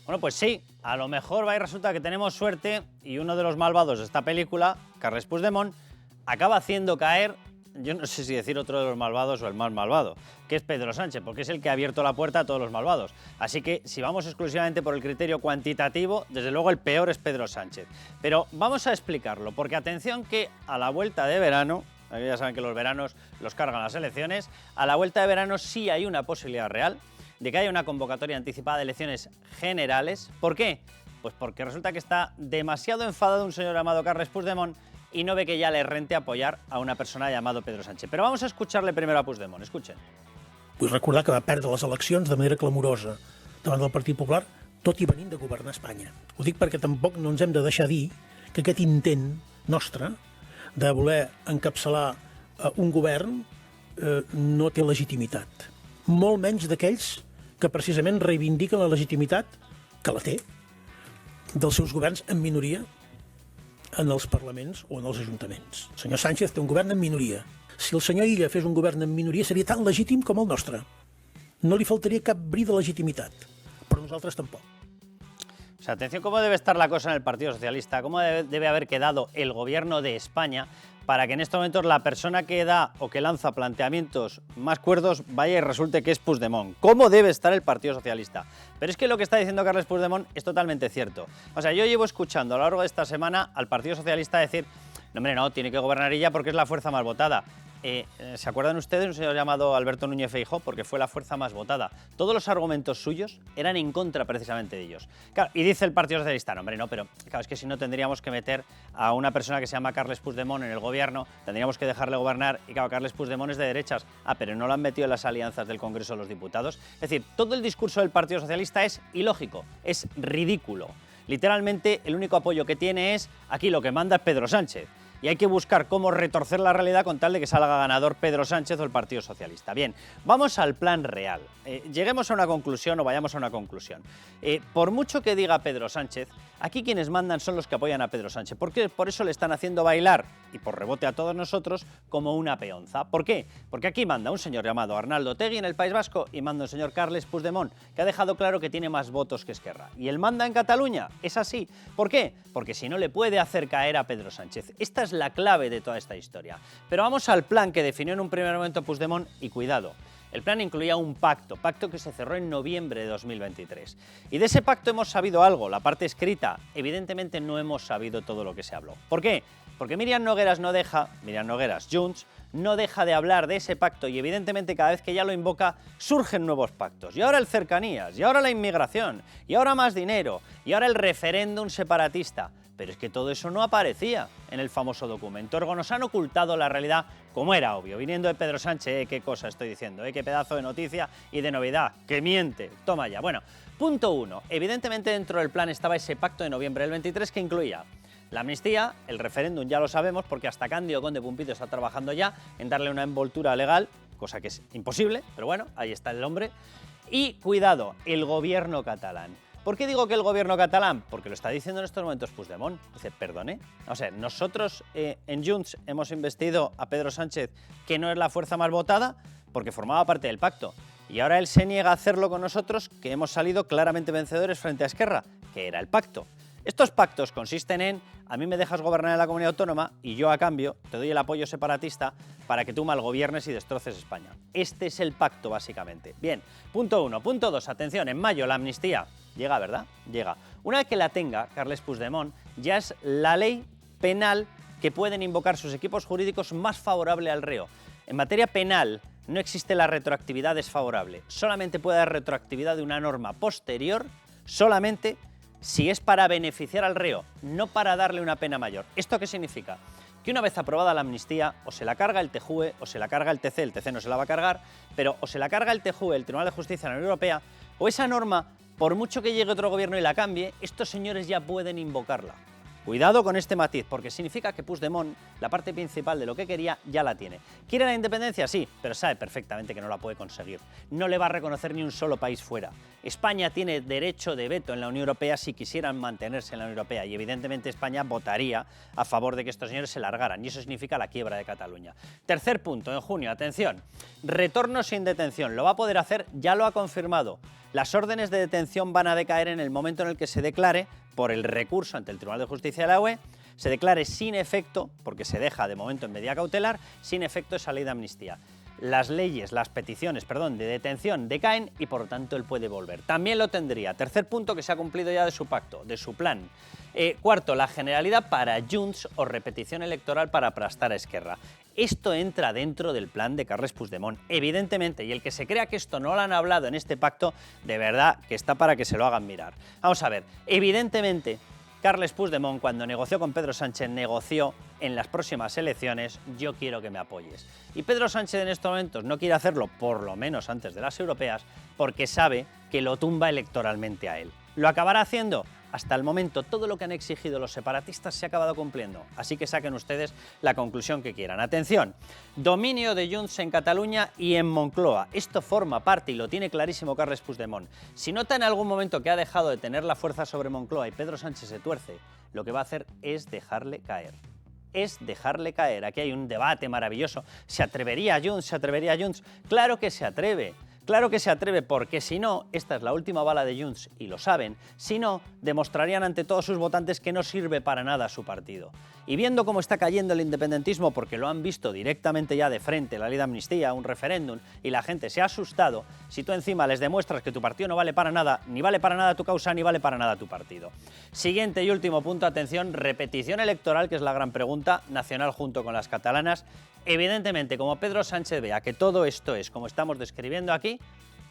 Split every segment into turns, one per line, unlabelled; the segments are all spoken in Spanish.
Bueno, pues sí, a lo mejor va y resulta que tenemos suerte y uno de los malvados de esta película, Carles Puigdemont, acaba haciendo caer, yo no sé si decir otro de los malvados o el más malvado, que es Pedro Sánchez, porque es el que ha abierto la puerta a todos los malvados. Así que si vamos exclusivamente por el criterio cuantitativo, desde luego el peor es Pedro Sánchez. Pero vamos a explicarlo, porque atención que a la vuelta de verano, aquí ya saben que los veranos los cargan las elecciones, a la vuelta de verano sí hay una posibilidad real de que haya una convocatoria anticipada de elecciones generales. ¿Por qué? Pues porque resulta que está demasiado enfadado un señor llamado Carles Puigdemont y no ve que ya le rente apoyar a una persona llamado Pedro Sánchez. Però vamos a escucharle primero a Puigdemont. Escuchen.
Vull recordar que va perdre les eleccions de manera clamorosa davant del Partit Popular, tot i venint de governar Espanya. Ho dic perquè tampoc no ens hem de deixar dir que aquest intent nostre de voler encapçalar un govern no té legitimitat. Molt menys d'aquells que precisament reivindiquen la legitimitat, que la té, dels seus governs en minoria en els parlaments o en els ajuntaments. El senyor Sánchez té un govern en minoria. Si el senyor Illa fes un govern en minoria seria tan legítim com el nostre. No li faltaria cap bri de legitimitat, però nosaltres tampoc.
O sea, atención cómo debe estar la cosa en el Partido Socialista, cómo debe haber quedado el gobierno de España para que en estos momentos la persona que da o que lanza planteamientos más cuerdos vaya y resulte que es Puigdemont. ¿Cómo debe estar el Partido Socialista? Pero es que lo que está diciendo Carles Puigdemont es totalmente cierto. O sea, yo llevo escuchando a lo largo de esta semana al Partido Socialista decir, no, hombre, no, tiene que gobernar ella porque es la fuerza más votada. ¿Se acuerdan ustedes de un señor llamado Alberto Núñez Feijóo? Porque fue la fuerza más votada. Todos los argumentos suyos eran en contra precisamente de ellos. Claro, y dice el Partido Socialista, no, hombre, no, pero claro, es que si no tendríamos que meter a una persona que se llama Carles Puigdemont en el gobierno, tendríamos que dejarle gobernar, y claro, Carles Puigdemont es de derechas. Ah, pero no lo han metido en las alianzas del Congreso de los Diputados. Es decir, todo el discurso del Partido Socialista es ilógico, es ridículo. Literalmente, el único apoyo que tiene es, aquí lo que manda es Pedro Sánchez. Y hay que buscar cómo retorcer la realidad con tal de que salga ganador Pedro Sánchez o el Partido Socialista. Bien, vamos al plan real. Lleguemos a una conclusión o vayamos a una conclusión. Por mucho que diga Pedro Sánchez, aquí quienes mandan son los que apoyan a Pedro Sánchez. Porque por eso le están haciendo bailar, y por rebote a todos nosotros, como una peonza. ¿Por qué? Porque aquí manda un señor llamado Arnaldo Otegi en el País Vasco y manda un señor Carles Puigdemont, que ha dejado claro que tiene más votos que Esquerra. Y él manda en Cataluña. Es así. ¿Por qué? Porque si no le puede hacer caer a Pedro Sánchez. Esta es la clave de toda esta historia. Pero vamos al plan que definió en un primer momento Puigdemont y cuidado. El plan incluía un pacto que se cerró en noviembre de 2023. Y de ese pacto hemos sabido algo, la parte escrita. Evidentemente no hemos sabido todo lo que se habló. ¿Por qué? Porque Míriam Nogueras, Junts, no deja de hablar de ese pacto y evidentemente cada vez que ella lo invoca surgen nuevos pactos. Y ahora el cercanías, y ahora la inmigración, y ahora más dinero, y ahora el referéndum separatista. Pero es que todo eso no aparecía en el famoso documento. Ergo, nos han ocultado la realidad como era obvio. Viniendo de Pedro Sánchez, qué cosa estoy diciendo, qué pedazo de noticia y de novedad, que miente. Toma ya. Bueno, punto 1. Evidentemente dentro del plan estaba ese pacto de noviembre del 23 que incluía la amnistía, el referéndum ya lo sabemos porque hasta Cándido Conde Pumpito está trabajando ya en darle una envoltura legal, cosa que es imposible, pero bueno, ahí está el hombre. Y cuidado, el gobierno catalán. ¿Por qué digo que el gobierno catalán? Porque lo está diciendo en estos momentos Puigdemont. Dice, perdone. O sea, nosotros en Junts hemos investido a Pedro Sánchez, que no es la fuerza más votada, porque formaba parte del pacto. Y ahora él se niega a hacerlo con nosotros, que hemos salido claramente vencedores frente a Esquerra, que era el pacto. Estos pactos consisten en, a mí me dejas gobernar en la comunidad autónoma y yo a cambio te doy el apoyo separatista para que tú malgobiernes y destroces España. Este es el pacto básicamente. Bien, punto 1. Punto 2, atención, en mayo la amnistía llega, ¿verdad? Llega. Una vez que la tenga Carles Puigdemont, ya es la ley penal que pueden invocar sus equipos jurídicos más favorable al reo. En materia penal no existe la retroactividad desfavorable. Solamente puede haber retroactividad de una norma posterior, solamente si es para beneficiar al reo, no para darle una pena mayor. ¿Esto qué significa? Que una vez aprobada la amnistía, o se la carga el TJUE o se la carga el TC no se la va a cargar, pero o se la carga el TJUE, el Tribunal de Justicia de la Unión Europea, o esa norma, por mucho que llegue otro gobierno y la cambie, estos señores ya pueden invocarla. Cuidado con este matiz, porque significa que Puigdemont, la parte principal de lo que quería, ya la tiene. ¿Quiere la independencia? Sí, pero sabe perfectamente que no la puede conseguir. No le va a reconocer ni un solo país fuera. España tiene derecho de veto en la Unión Europea si quisieran mantenerse en la Unión Europea, y evidentemente España votaría a favor de que estos señores se largaran, y eso significa la quiebra de Cataluña. Tercer punto, en junio, atención, retorno sin detención. Lo va a poder hacer, ya lo ha confirmado. Las órdenes de detención van a decaer en el momento en el que se declare, por el recurso ante el Tribunal de Justicia de la UE, se declare sin efecto, porque se deja de momento en medida cautelar, sin efecto esa ley de amnistía. Las peticiones de detención decaen y por lo tanto él puede volver. También lo tendría. Tercer punto, que se ha cumplido ya de su pacto, de su plan. Cuarto, la Generalidad para Junts o repetición electoral para aplastar a Esquerra. Esto entra dentro del plan de Carles Puigdemont, evidentemente, y el que se crea que esto no lo han hablado en este pacto, de verdad que está para que se lo hagan mirar. Vamos a ver, evidentemente, Carles Puigdemont, cuando negoció con Pedro Sánchez, negoció en las próximas elecciones, yo quiero que me apoyes. Y Pedro Sánchez en estos momentos no quiere hacerlo, por lo menos antes de las europeas, porque sabe que lo tumba electoralmente a él. ¿Lo acabará haciendo? Hasta el momento, todo lo que han exigido los separatistas se ha acabado cumpliendo. Así que saquen ustedes la conclusión que quieran. Atención, dominio de Junts en Cataluña y en Moncloa. Esto forma parte, y lo tiene clarísimo Carles Puigdemont. Si nota en algún momento que ha dejado de tener la fuerza sobre Moncloa y Pedro Sánchez se tuerce, lo que va a hacer es dejarle caer. Aquí hay un debate maravilloso. ¿Se atrevería Junts? ¿Se atrevería Junts? ¡Claro que se atreve! Claro que se atreve, porque si no, esta es la última bala de Junts y lo saben, si no, demostrarían ante todos sus votantes que no sirve para nada su partido. Y viendo cómo está cayendo el independentismo, porque lo han visto directamente ya de frente, la ley de amnistía, un referéndum, y la gente se ha asustado, si tú encima les demuestras que tu partido no vale para nada, ni vale para nada tu causa, ni vale para nada tu partido. Siguiente y último punto, atención, repetición electoral, que es la gran pregunta, nacional junto con las catalanas. Evidentemente, como Pedro Sánchez vea que todo esto es como estamos describiendo aquí,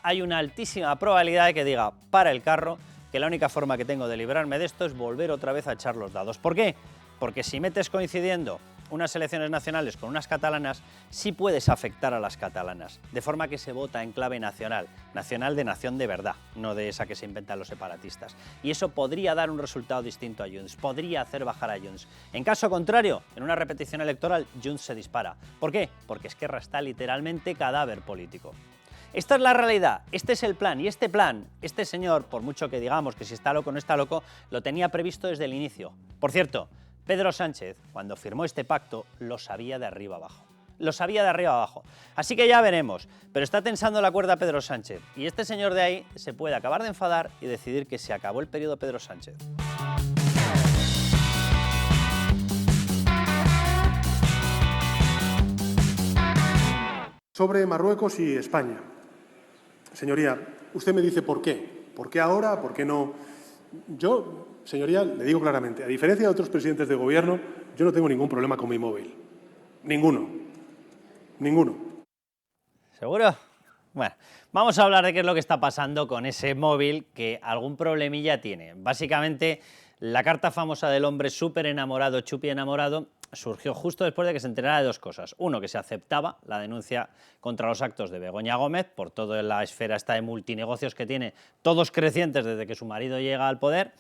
hay una altísima probabilidad de que diga, para el carro, que la única forma que tengo de librarme de esto es volver otra vez a echar los dados. ¿Por qué? Porque si metes coincidiendo unas elecciones nacionales con unas catalanas, sí puedes afectar a las catalanas, de forma que se vota en clave nacional, nacional de nación de verdad, no de esa que se inventan los separatistas. Y eso podría dar un resultado distinto a Junts, podría hacer bajar a Junts. En caso contrario, en una repetición electoral, Junts se dispara. ¿Por qué? Porque Esquerra está literalmente cadáver político. Esta es la realidad, este es el plan, y este plan, este señor, por mucho que digamos que si está loco o no está loco, lo tenía previsto desde el inicio. Por cierto, Pedro Sánchez, cuando firmó este pacto, lo sabía de arriba abajo. Lo sabía de arriba abajo. Así que ya veremos, pero está tensando la cuerda Pedro Sánchez, y este señor de ahí se puede acabar de enfadar y decidir que se acabó el periodo Pedro Sánchez.
Sobre Marruecos y España. Señoría, usted me dice por qué. ¿Por qué ahora? ¿Por qué no? Yo, señoría, le digo claramente, a diferencia de otros presidentes de gobierno, yo no tengo ningún problema con mi móvil. Ninguno.
¿Seguro? Bueno, vamos a hablar de qué es lo que está pasando con ese móvil que algún problemilla tiene. Básicamente, la carta famosa del hombre súper enamorado, chupi enamorado, surgió justo después de que se enterara de dos cosas. Uno, que se aceptaba la denuncia contra los actos de Begoña Gómez por toda la esfera esta de multinegocios que tiene, todos crecientes desde que su marido llega al poder.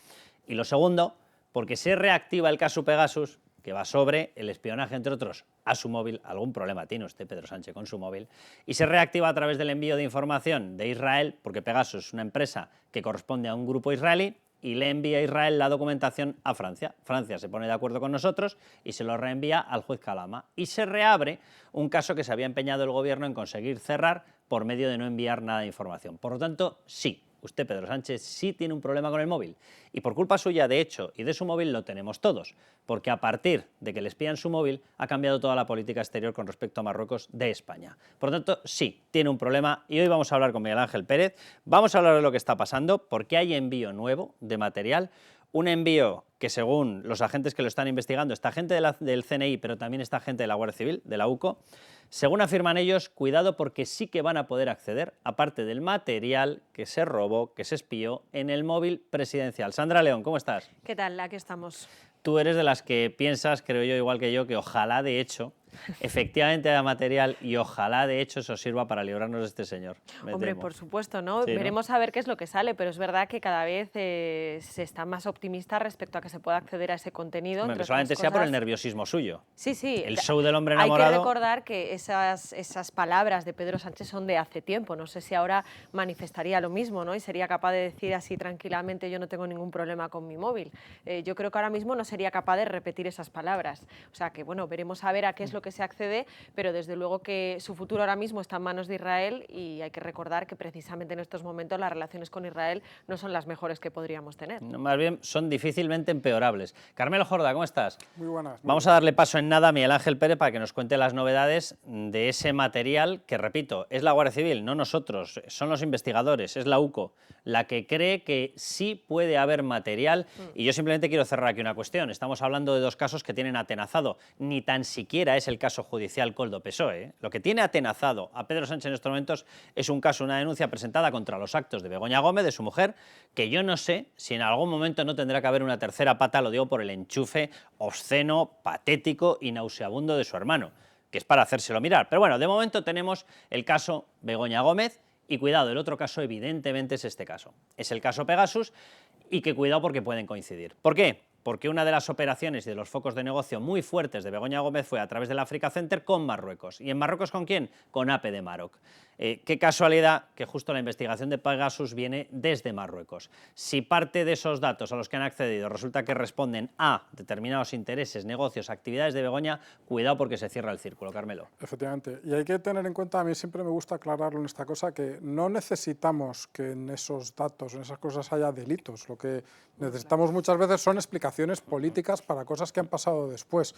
Y lo segundo, porque se reactiva el caso Pegasus, que va sobre el espionaje, entre otros, a su móvil. Algún problema tiene usted, Pedro Sánchez, con su móvil. Y se reactiva a través del envío de información de Israel, porque Pegasus es una empresa que corresponde a un grupo israelí, y le envía a Israel la documentación a Francia. Francia se pone de acuerdo con nosotros y se lo reenvía al juez Calama. Y se reabre un caso que se había empeñado el gobierno en conseguir cerrar por medio de no enviar nada de información. Por lo tanto, sí, usted, Pedro Sánchez, sí tiene un problema con el móvil. Y por culpa suya, de hecho, y de su móvil lo tenemos todos. Porque a partir de que le espían su móvil, ha cambiado toda la política exterior con respecto a Marruecos de España. Por lo tanto, sí, tiene un problema. Y hoy vamos a hablar con Miguel Ángel Pérez. Vamos a hablar de lo que está pasando, porque hay envío nuevo de material. Un envío que, según los agentes que lo están investigando, esta gente del CNI, pero también esta gente de la Guardia Civil, de la UCO, según afirman ellos, cuidado porque sí que van a poder acceder a parte del material que se robó, que se espió en el móvil presidencial. Sandra León, ¿cómo estás?
¿Qué tal? Aquí estamos.
Tú eres de las que piensas, creo yo, igual que yo, que ojalá de hecho efectivamente haya material y ojalá de hecho eso sirva para librarnos de este señor.
Hombre, por supuesto, ¿no?
Sí,
veremos a ver qué es lo que sale, pero es verdad que cada vez se está más optimista respecto a que se pueda acceder a ese contenido.
Hombre, que solamente sea por el nerviosismo suyo.
Sí, sí.
El show del hombre enamorado.
Hay que recordar que esas palabras de Pedro Sánchez son de hace tiempo. No sé si ahora manifestaría lo mismo, ¿no? Y sería capaz de decir así tranquilamente, yo no tengo ningún problema con mi móvil. Yo creo que ahora mismo no sería capaz de repetir esas palabras. O sea que, bueno, veremos a ver a qué es lo lo que se accede, pero desde luego que su futuro ahora mismo está en manos de Israel y hay que recordar que precisamente en estos momentos las relaciones con Israel no son las mejores que podríamos tener.
No, más bien son difícilmente empeorables. Carmelo Jorda, ¿cómo estás?
Muy buenas.
Vamos a darle paso en nada a Miguel Ángel Pérez para que nos cuente las novedades de ese material que, repito, es la Guardia Civil, no nosotros, son los investigadores, es la UCO, la que cree que sí puede haber material. Y yo simplemente quiero cerrar aquí una cuestión. Estamos hablando de dos casos que tienen atenazado. Ni tan siquiera es el caso judicial Koldo-Pessoe, ¿eh? Lo que tiene atenazado a Pedro Sánchez en estos momentos es un caso, una denuncia presentada contra los actos de Begoña Gómez, de su mujer, que yo no sé si en algún momento no tendrá que haber una tercera pata, lo digo por el enchufe obsceno, patético y nauseabundo de su hermano, que es para hacérselo mirar. Pero bueno, de momento tenemos el caso Begoña Gómez y cuidado, el otro caso evidentemente es este caso. Es el caso Pegasus y que cuidado porque pueden coincidir. ¿Por qué? Porque una de las operaciones y de los focos de negocio muy fuertes de Begoña Gómez fue a través del Africa Center con Marruecos. ¿Y en Marruecos con quién? Con APE de Maroc. Qué casualidad que justo la investigación de Pegasus viene desde Marruecos. Si parte de esos datos a los que han accedido resulta que responden a determinados intereses, negocios, actividades de Begoña, cuidado porque se cierra el círculo, Carmelo.
Efectivamente. Y hay que tener en cuenta, a mí siempre me gusta aclararlo en esta cosa, que no necesitamos que en esos datos, en esas cosas haya delitos. Lo que necesitamos muchas veces son explicaciones políticas para cosas que han pasado después.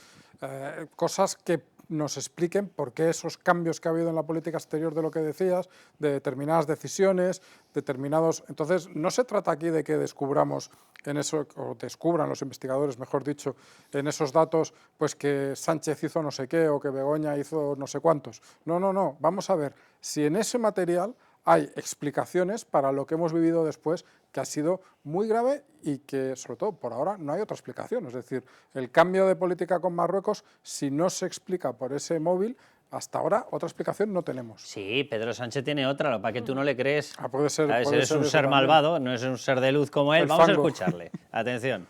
Cosas que nos expliquen por qué esos cambios que ha habido en la política exterior de lo que decías, de determinadas decisiones, determinados... Entonces, no se trata aquí de que descubramos en eso, o descubran los investigadores, mejor dicho, en esos datos, pues que Sánchez hizo no sé qué o que Begoña hizo no sé cuántos. No, no, no. Vamos a ver si en ese material hay explicaciones para lo que hemos vivido después, que ha sido muy grave y que, sobre todo, por ahora no hay otra explicación. Es decir, el cambio de política con Marruecos, si no se explica por ese móvil, hasta ahora otra explicación no tenemos.
Sí, Pedro Sánchez tiene otra, lo para que tú no le crees.
Puede ser.
Es un ser malvado, no es un ser de luz como él. Vamos a escucharle. Atención.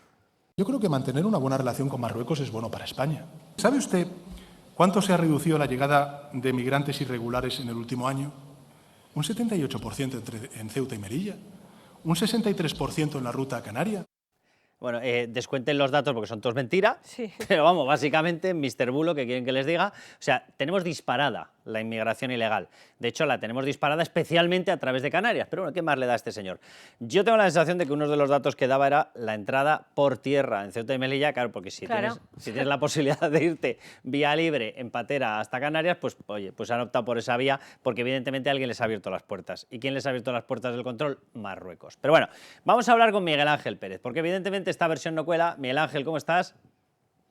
Yo creo que mantener una buena relación con Marruecos es bueno para España. ¿Sabe usted cuánto se ha reducido la llegada de migrantes irregulares en el último año? Un 78% en Ceuta y Melilla, un 63% en la ruta canaria.
Bueno, descuenten los datos porque son todos mentira,
sí.
Pero vamos, básicamente, Mr. Bulo, que quieren que les diga, o sea, tenemos disparada la inmigración ilegal. De hecho, la tenemos disparada especialmente a través de Canarias. Pero bueno, ¿qué más le da a este señor? Yo tengo la sensación de que uno de los datos que daba era la entrada por tierra en Ceuta y Melilla, claro, porque si tienes la posibilidad de irte vía libre en patera hasta Canarias, pues oye, pues han optado por esa vía porque evidentemente alguien les ha abierto las puertas. ¿Y quién les ha abierto las puertas del control? Marruecos. Pero bueno, vamos a hablar con Miguel Ángel Pérez, porque evidentemente esta versión no cuela. Miguel Ángel, ¿cómo estás?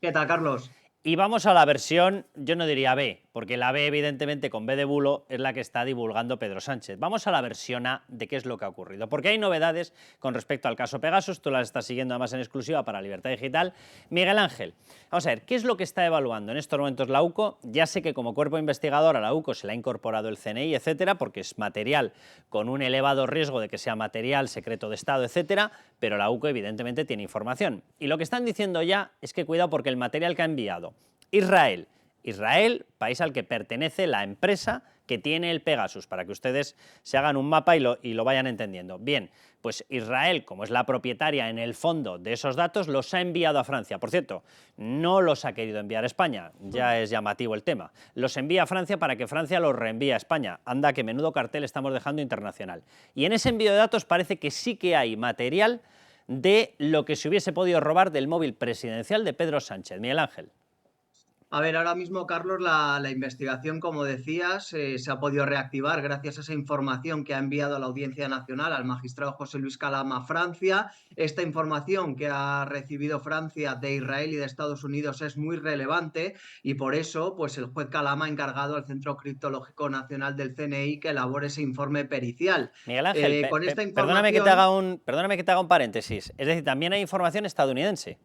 ¿Qué tal, Carlos?
Y vamos a la versión, yo no diría B, porque la B, evidentemente, con B de bulo, es la que está divulgando Pedro Sánchez. Vamos a la versión A de qué es lo que ha ocurrido, porque hay novedades con respecto al caso Pegasus, tú las estás siguiendo además en exclusiva para Libertad Digital. Miguel Ángel, vamos a ver, ¿qué es lo que está evaluando en estos momentos la UCO? Ya sé que como cuerpo investigador a la UCO se le ha incorporado el CNI, etcétera, porque es material con un elevado riesgo de que sea material, secreto de Estado, etcétera, pero la UCO evidentemente tiene información. Y lo que están diciendo ya es que cuidado porque el material que ha enviado Israel, país al que pertenece la empresa que tiene el Pegasus, para que ustedes se hagan un mapa y lo vayan entendiendo. Bien, pues Israel, como es la propietaria en el fondo de esos datos, los ha enviado a Francia. Por cierto, no los ha querido enviar a España, ya es llamativo el tema. Los envía a Francia para que Francia los reenvíe a España. Anda, que menudo cartel estamos dejando internacional. Y en ese envío de datos parece que sí que hay material de lo que se hubiese podido robar del móvil presidencial de Pedro Sánchez. Miguel Ángel.
A ver, ahora mismo, Carlos, la investigación, como decías, se ha podido reactivar gracias a esa información que ha enviado a la Audiencia Nacional al magistrado José Luis Calama a Francia. Esta información que ha recibido Francia de Israel y de Estados Unidos es muy relevante y por eso pues, el juez Calama ha encargado al Centro Criptológico Nacional del CNI que elabore ese informe pericial.
Miguel Ángel,
con esta información...
perdóname que te haga un paréntesis. Es decir, también hay información estadounidense.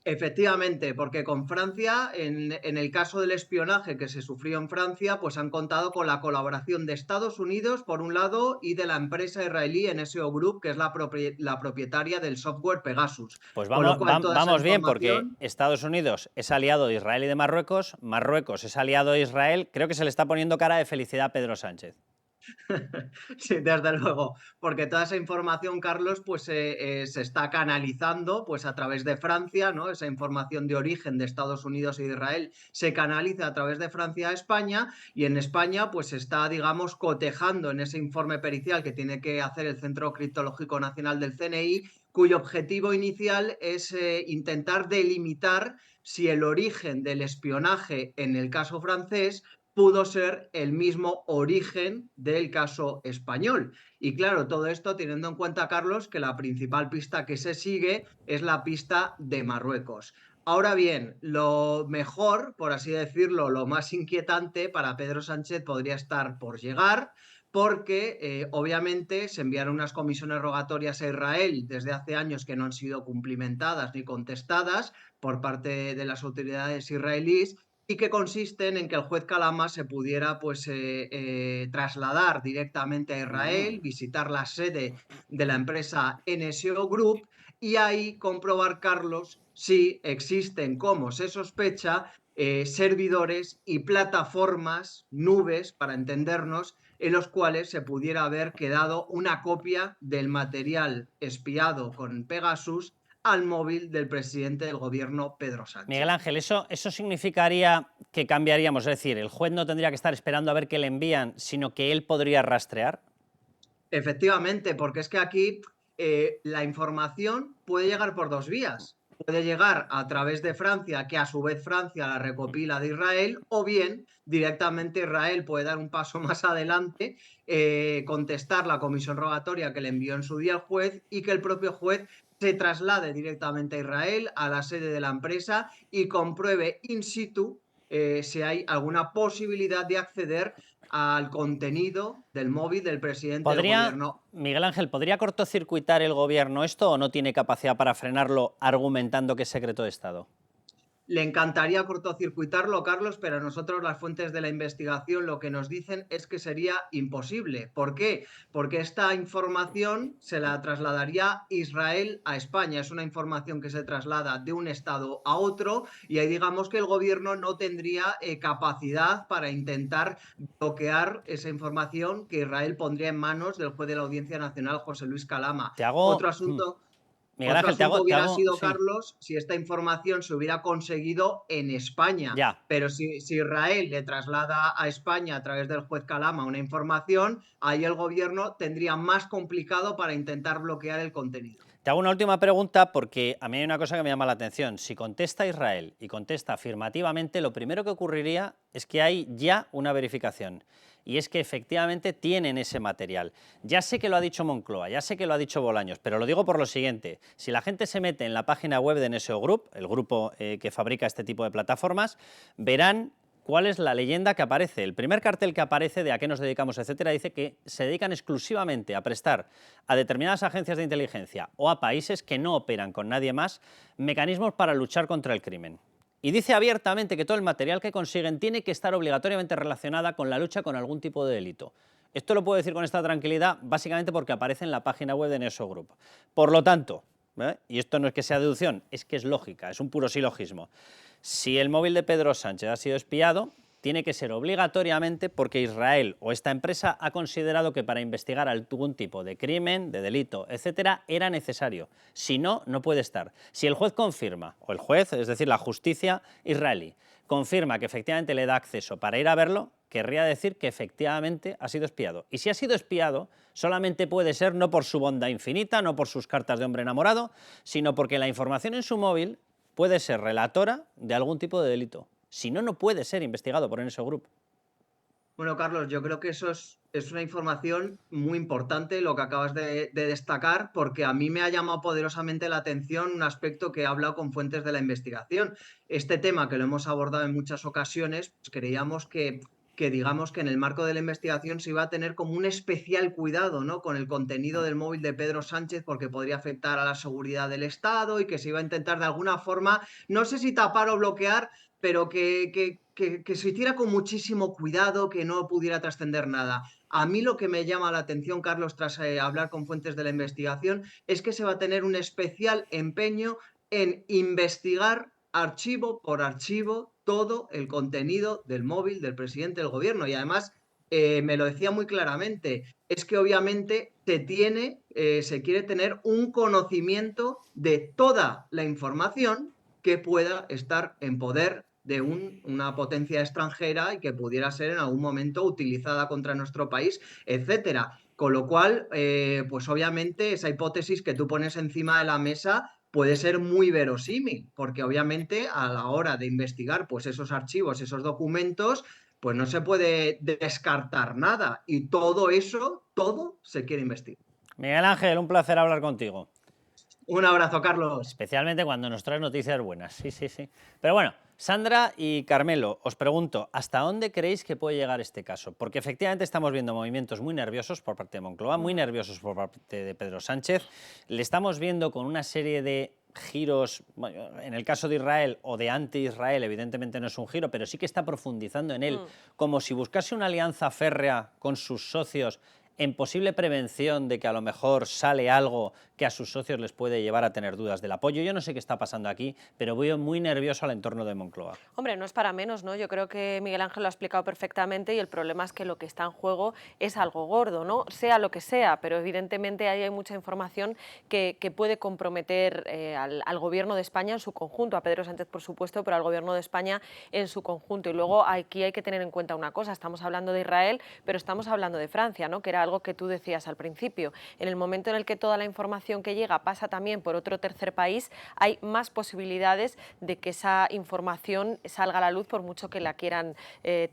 Efectivamente, porque con Francia, en el caso del espionaje que se sufrió en Francia, pues han contado con la colaboración de Estados Unidos, por un lado, y de la empresa israelí NSO Group, que es la propietaria del software Pegasus.
Pues vamos bien, porque Estados Unidos es aliado de Israel y de Marruecos, Marruecos es aliado de Israel, creo que se le está poniendo cara de felicidad a Pedro Sánchez.
Sí, desde luego, porque toda esa información, Carlos, pues se está canalizando pues a través de Francia, ¿no? Esa información de origen de Estados Unidos y de Israel se canaliza a través de Francia a España, y en España pues se está, digamos, cotejando en ese informe pericial que tiene que hacer el Centro Criptológico Nacional del CNI, cuyo objetivo inicial es intentar delimitar si el origen del espionaje en el caso francés pudo ser el mismo origen del caso español. Y claro, todo esto teniendo en cuenta, Carlos, que la principal pista que se sigue es la pista de Marruecos. Ahora bien, lo mejor, por así decirlo, lo más inquietante para Pedro Sánchez podría estar por llegar, porque obviamente se enviaron unas comisiones rogatorias a Israel desde hace años que no han sido cumplimentadas ni contestadas por parte de las autoridades israelíes, y que consisten en que el juez Kalama se pudiera pues, trasladar directamente a Israel, visitar la sede de la empresa NSO Group y ahí comprobar, Carlos, si existen, como se sospecha, servidores y plataformas, nubes, para entendernos, en los cuales se pudiera haber quedado una copia del material espiado con Pegasus al móvil del presidente del gobierno, Pedro Sánchez.
Miguel Ángel, ¿eso significaría que cambiaríamos? Es decir, ¿el juez no tendría que estar esperando a ver qué le envían, sino que él podría rastrear?
Efectivamente, porque es que aquí la información puede llegar por dos vías. Puede llegar a través de Francia, que a su vez Francia la recopila de Israel, o bien directamente Israel puede dar un paso más adelante, contestar la comisión rogatoria que le envió en su día el juez y que el propio juez se traslade directamente a Israel, a la sede de la empresa, y compruebe in situ si hay alguna posibilidad de acceder al contenido del móvil del presidente del gobierno.
Miguel Ángel, ¿podría cortocircuitar el gobierno esto o no tiene capacidad para frenarlo argumentando que es secreto de Estado?
Le encantaría cortocircuitarlo, Carlos, pero a nosotros las fuentes de la investigación lo que nos dicen es que sería imposible. ¿Por qué? Porque esta información se la trasladaría Israel a España. Es una información que se traslada de un estado a otro y ahí digamos que el gobierno no tendría capacidad para intentar bloquear esa información que Israel pondría en manos del juez de la Audiencia Nacional, José Luis Calama. Otro asunto...
Miguel Ángel,
hubiera sido, sí, Carlos, si esta información se hubiera conseguido en España.
Ya.
Pero si Israel le traslada a España a través del juez Kalama una información, ahí el gobierno tendría más complicado para intentar bloquear el contenido.
Te hago una última pregunta porque a mí hay una cosa que me llama la atención. Si contesta Israel y contesta afirmativamente, lo primero que ocurriría es que hay ya una verificación. Y es que efectivamente tienen ese material. Ya sé que lo ha dicho Moncloa, ya sé que lo ha dicho Bolaños, pero lo digo por lo siguiente. Si la gente se mete en la página web de NSO Group, el grupo que fabrica este tipo de plataformas, verán cuál es la leyenda que aparece. El primer cartel que aparece de a qué nos dedicamos, etcétera, dice que se dedican exclusivamente a prestar a determinadas agencias de inteligencia o a países que no operan con nadie más mecanismos para luchar contra el crimen. Y dice abiertamente que todo el material que consiguen tiene que estar obligatoriamente relacionada con la lucha con algún tipo de delito. Esto lo puedo decir con esta tranquilidad básicamente porque aparece en la página web de NSO Group. Por lo tanto, y esto no es que sea deducción, es que es lógica, es un puro silogismo. Si el móvil de Pedro Sánchez ha sido espiado, tiene que ser obligatoriamente porque Israel o esta empresa ha considerado que para investigar algún tipo de crimen, de delito, etcétera, era necesario. Si no, no puede estar. Si el juez confirma, o el juez, es decir, la justicia israelí, confirma que efectivamente le da acceso para ir a verlo, querría decir que efectivamente ha sido espiado. Y si ha sido espiado, solamente puede ser no por su bondad infinita, no por sus cartas de hombre enamorado, sino porque la información en su móvil puede ser relatora de algún tipo de delito. Si no, no puede ser investigado por NSO Group.
Bueno, Carlos, yo creo que eso es una información muy importante, lo que acabas de destacar, porque a mí me ha llamado poderosamente la atención un aspecto que he hablado con fuentes de la investigación. Este tema, que lo hemos abordado en muchas ocasiones, pues creíamos que digamos que en el marco de la investigación se iba a tener como un especial cuidado, ¿no?, con el contenido del móvil de Pedro Sánchez, porque podría afectar a la seguridad del Estado y que se iba a intentar de alguna forma, no sé si tapar o bloquear, pero que se hiciera con muchísimo cuidado, que no pudiera trascender nada. A mí lo que me llama la atención, Carlos, tras hablar con fuentes de la investigación, es que se va a tener un especial empeño en investigar archivo por archivo todo el contenido del móvil del presidente del gobierno. Y además me lo decía muy claramente, es que obviamente se quiere tener un conocimiento de toda la información que pueda estar en poder de una potencia extranjera y que pudiera ser en algún momento utilizada contra nuestro país, etcétera. Con lo cual, pues obviamente esa hipótesis que tú pones encima de la mesa puede ser muy verosímil, porque obviamente a la hora de investigar pues esos archivos, esos documentos, pues no se puede descartar nada y todo eso, todo se quiere investigar.
Miguel Ángel, un placer hablar contigo.
Un abrazo, Carlos.
Especialmente cuando nos traes noticias buenas. Sí, sí, sí. Pero bueno, Sandra y Carmelo, os pregunto, ¿hasta dónde creéis que puede llegar este caso? Porque efectivamente estamos viendo movimientos muy nerviosos por parte de Moncloa, muy nerviosos por parte de Pedro Sánchez. Le estamos viendo con una serie de giros, bueno, en el caso de Israel o de anti-Israel, evidentemente no es un giro, pero sí que está profundizando en él, como si buscase una alianza férrea con sus socios en posible prevención de que a lo mejor sale algo que a sus socios les puede llevar a tener dudas del apoyo. Yo no sé qué está pasando aquí, pero veo muy nervioso al entorno de Moncloa.
Hombre, no es para menos, ¿no? Yo creo que Miguel Ángel lo ha explicado perfectamente y el problema es que lo que está en juego es algo gordo, ¿no? Sea lo que sea, pero evidentemente ahí hay mucha información que puede comprometer al Gobierno de España en su conjunto, a Pedro Sánchez por supuesto, pero al Gobierno de España en su conjunto. Y luego aquí hay que tener en cuenta una cosa, estamos hablando de Israel, pero estamos hablando de Francia, ¿no? Que era algo que tú decías al principio. En el momento en el que toda la información que llega pasa también por otro tercer país, hay más posibilidades de que esa información salga a la luz, por mucho que la quieran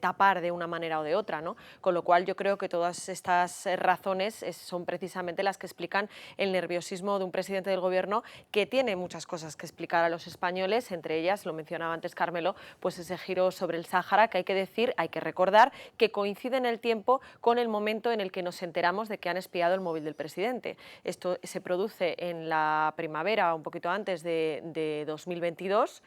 tapar de una manera o de otra, ¿no? Con lo cual yo creo que todas estas razones son precisamente las que explican el nerviosismo de un presidente del Gobierno que tiene muchas cosas que explicar a los españoles, entre ellas, lo mencionaba antes Carmelo, pues ese giro sobre el Sáhara, que hay que decir, hay que recordar que coincide en el tiempo con el momento en el que nos enteramos de que han espiado el móvil del presidente. Esto se produce en la primavera, un poquito antes de 2022,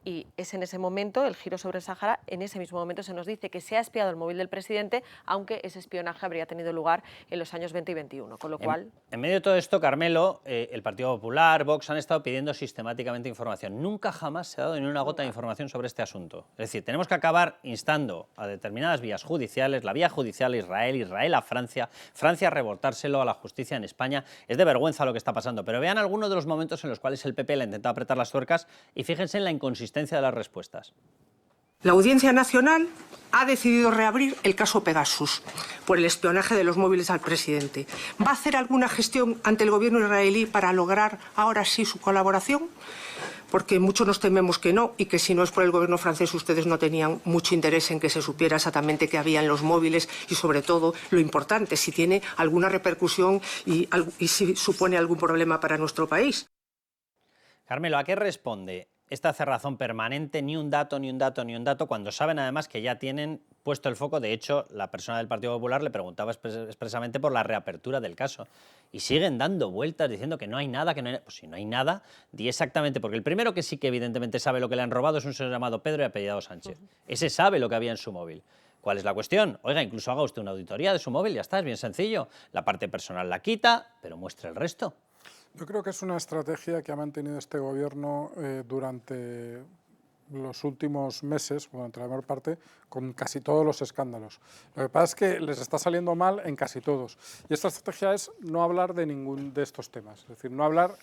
y es en ese momento, el giro sobre el Sáhara, en ese mismo momento se nos dice que se ha espiado el móvil del presidente, aunque ese espionaje habría tenido lugar en los años 20 y 21, con lo cual...
En medio de todo esto, Carmelo, el Partido Popular, Vox han estado pidiendo sistemáticamente información. Nunca jamás se ha dado ni una gota de información sobre este asunto. Es decir, tenemos que acabar instando a determinadas vías judiciales, la vía judicial a Israel, Israel a Francia, Francia a reportárselo a la justicia en España. Es de vergüenza lo que está pasando, pero vean algunos de los momentos en los cuales el PP le ha intentado apretar las tuercas y fíjense en la inconsistencia de las respuestas.
La Audiencia Nacional ha decidido reabrir el caso Pegasus por el espionaje de los móviles al presidente. ¿Va a hacer alguna gestión ante el gobierno israelí para lograr ahora sí su colaboración? Porque muchos nos tememos que no, y que si no es por el gobierno francés ustedes no tenían mucho interés en que se supiera exactamente qué había en los móviles y sobre todo lo importante, si tiene alguna repercusión y si supone algún problema para nuestro país.
Carmelo, ¿a qué responde esta cerrazón permanente? Ni un dato, ni un dato, ni un dato, cuando saben además que ya tienen puesto el foco. De hecho, la persona del Partido Popular le preguntaba expresamente por la reapertura del caso. Y siguen dando vueltas diciendo que no hay nada, que no hay nada. Pues si no hay nada, di exactamente, porque el primero que sí que evidentemente sabe lo que le han robado es un señor llamado Pedro y apellidado Sánchez. Ese sabe lo que había en su móvil. ¿Cuál es la cuestión? Oiga, incluso haga usted una auditoría de su móvil, ya está, es bien sencillo. La parte personal la quita, pero muestra el resto.
Yo creo que es una estrategia que ha mantenido este gobierno durante los últimos meses, durante la mayor parte, con casi todos los escándalos. Lo que pasa es que les está saliendo mal en casi todos. Y esta estrategia es no hablar de ningún de estos temas, es decir, no hablar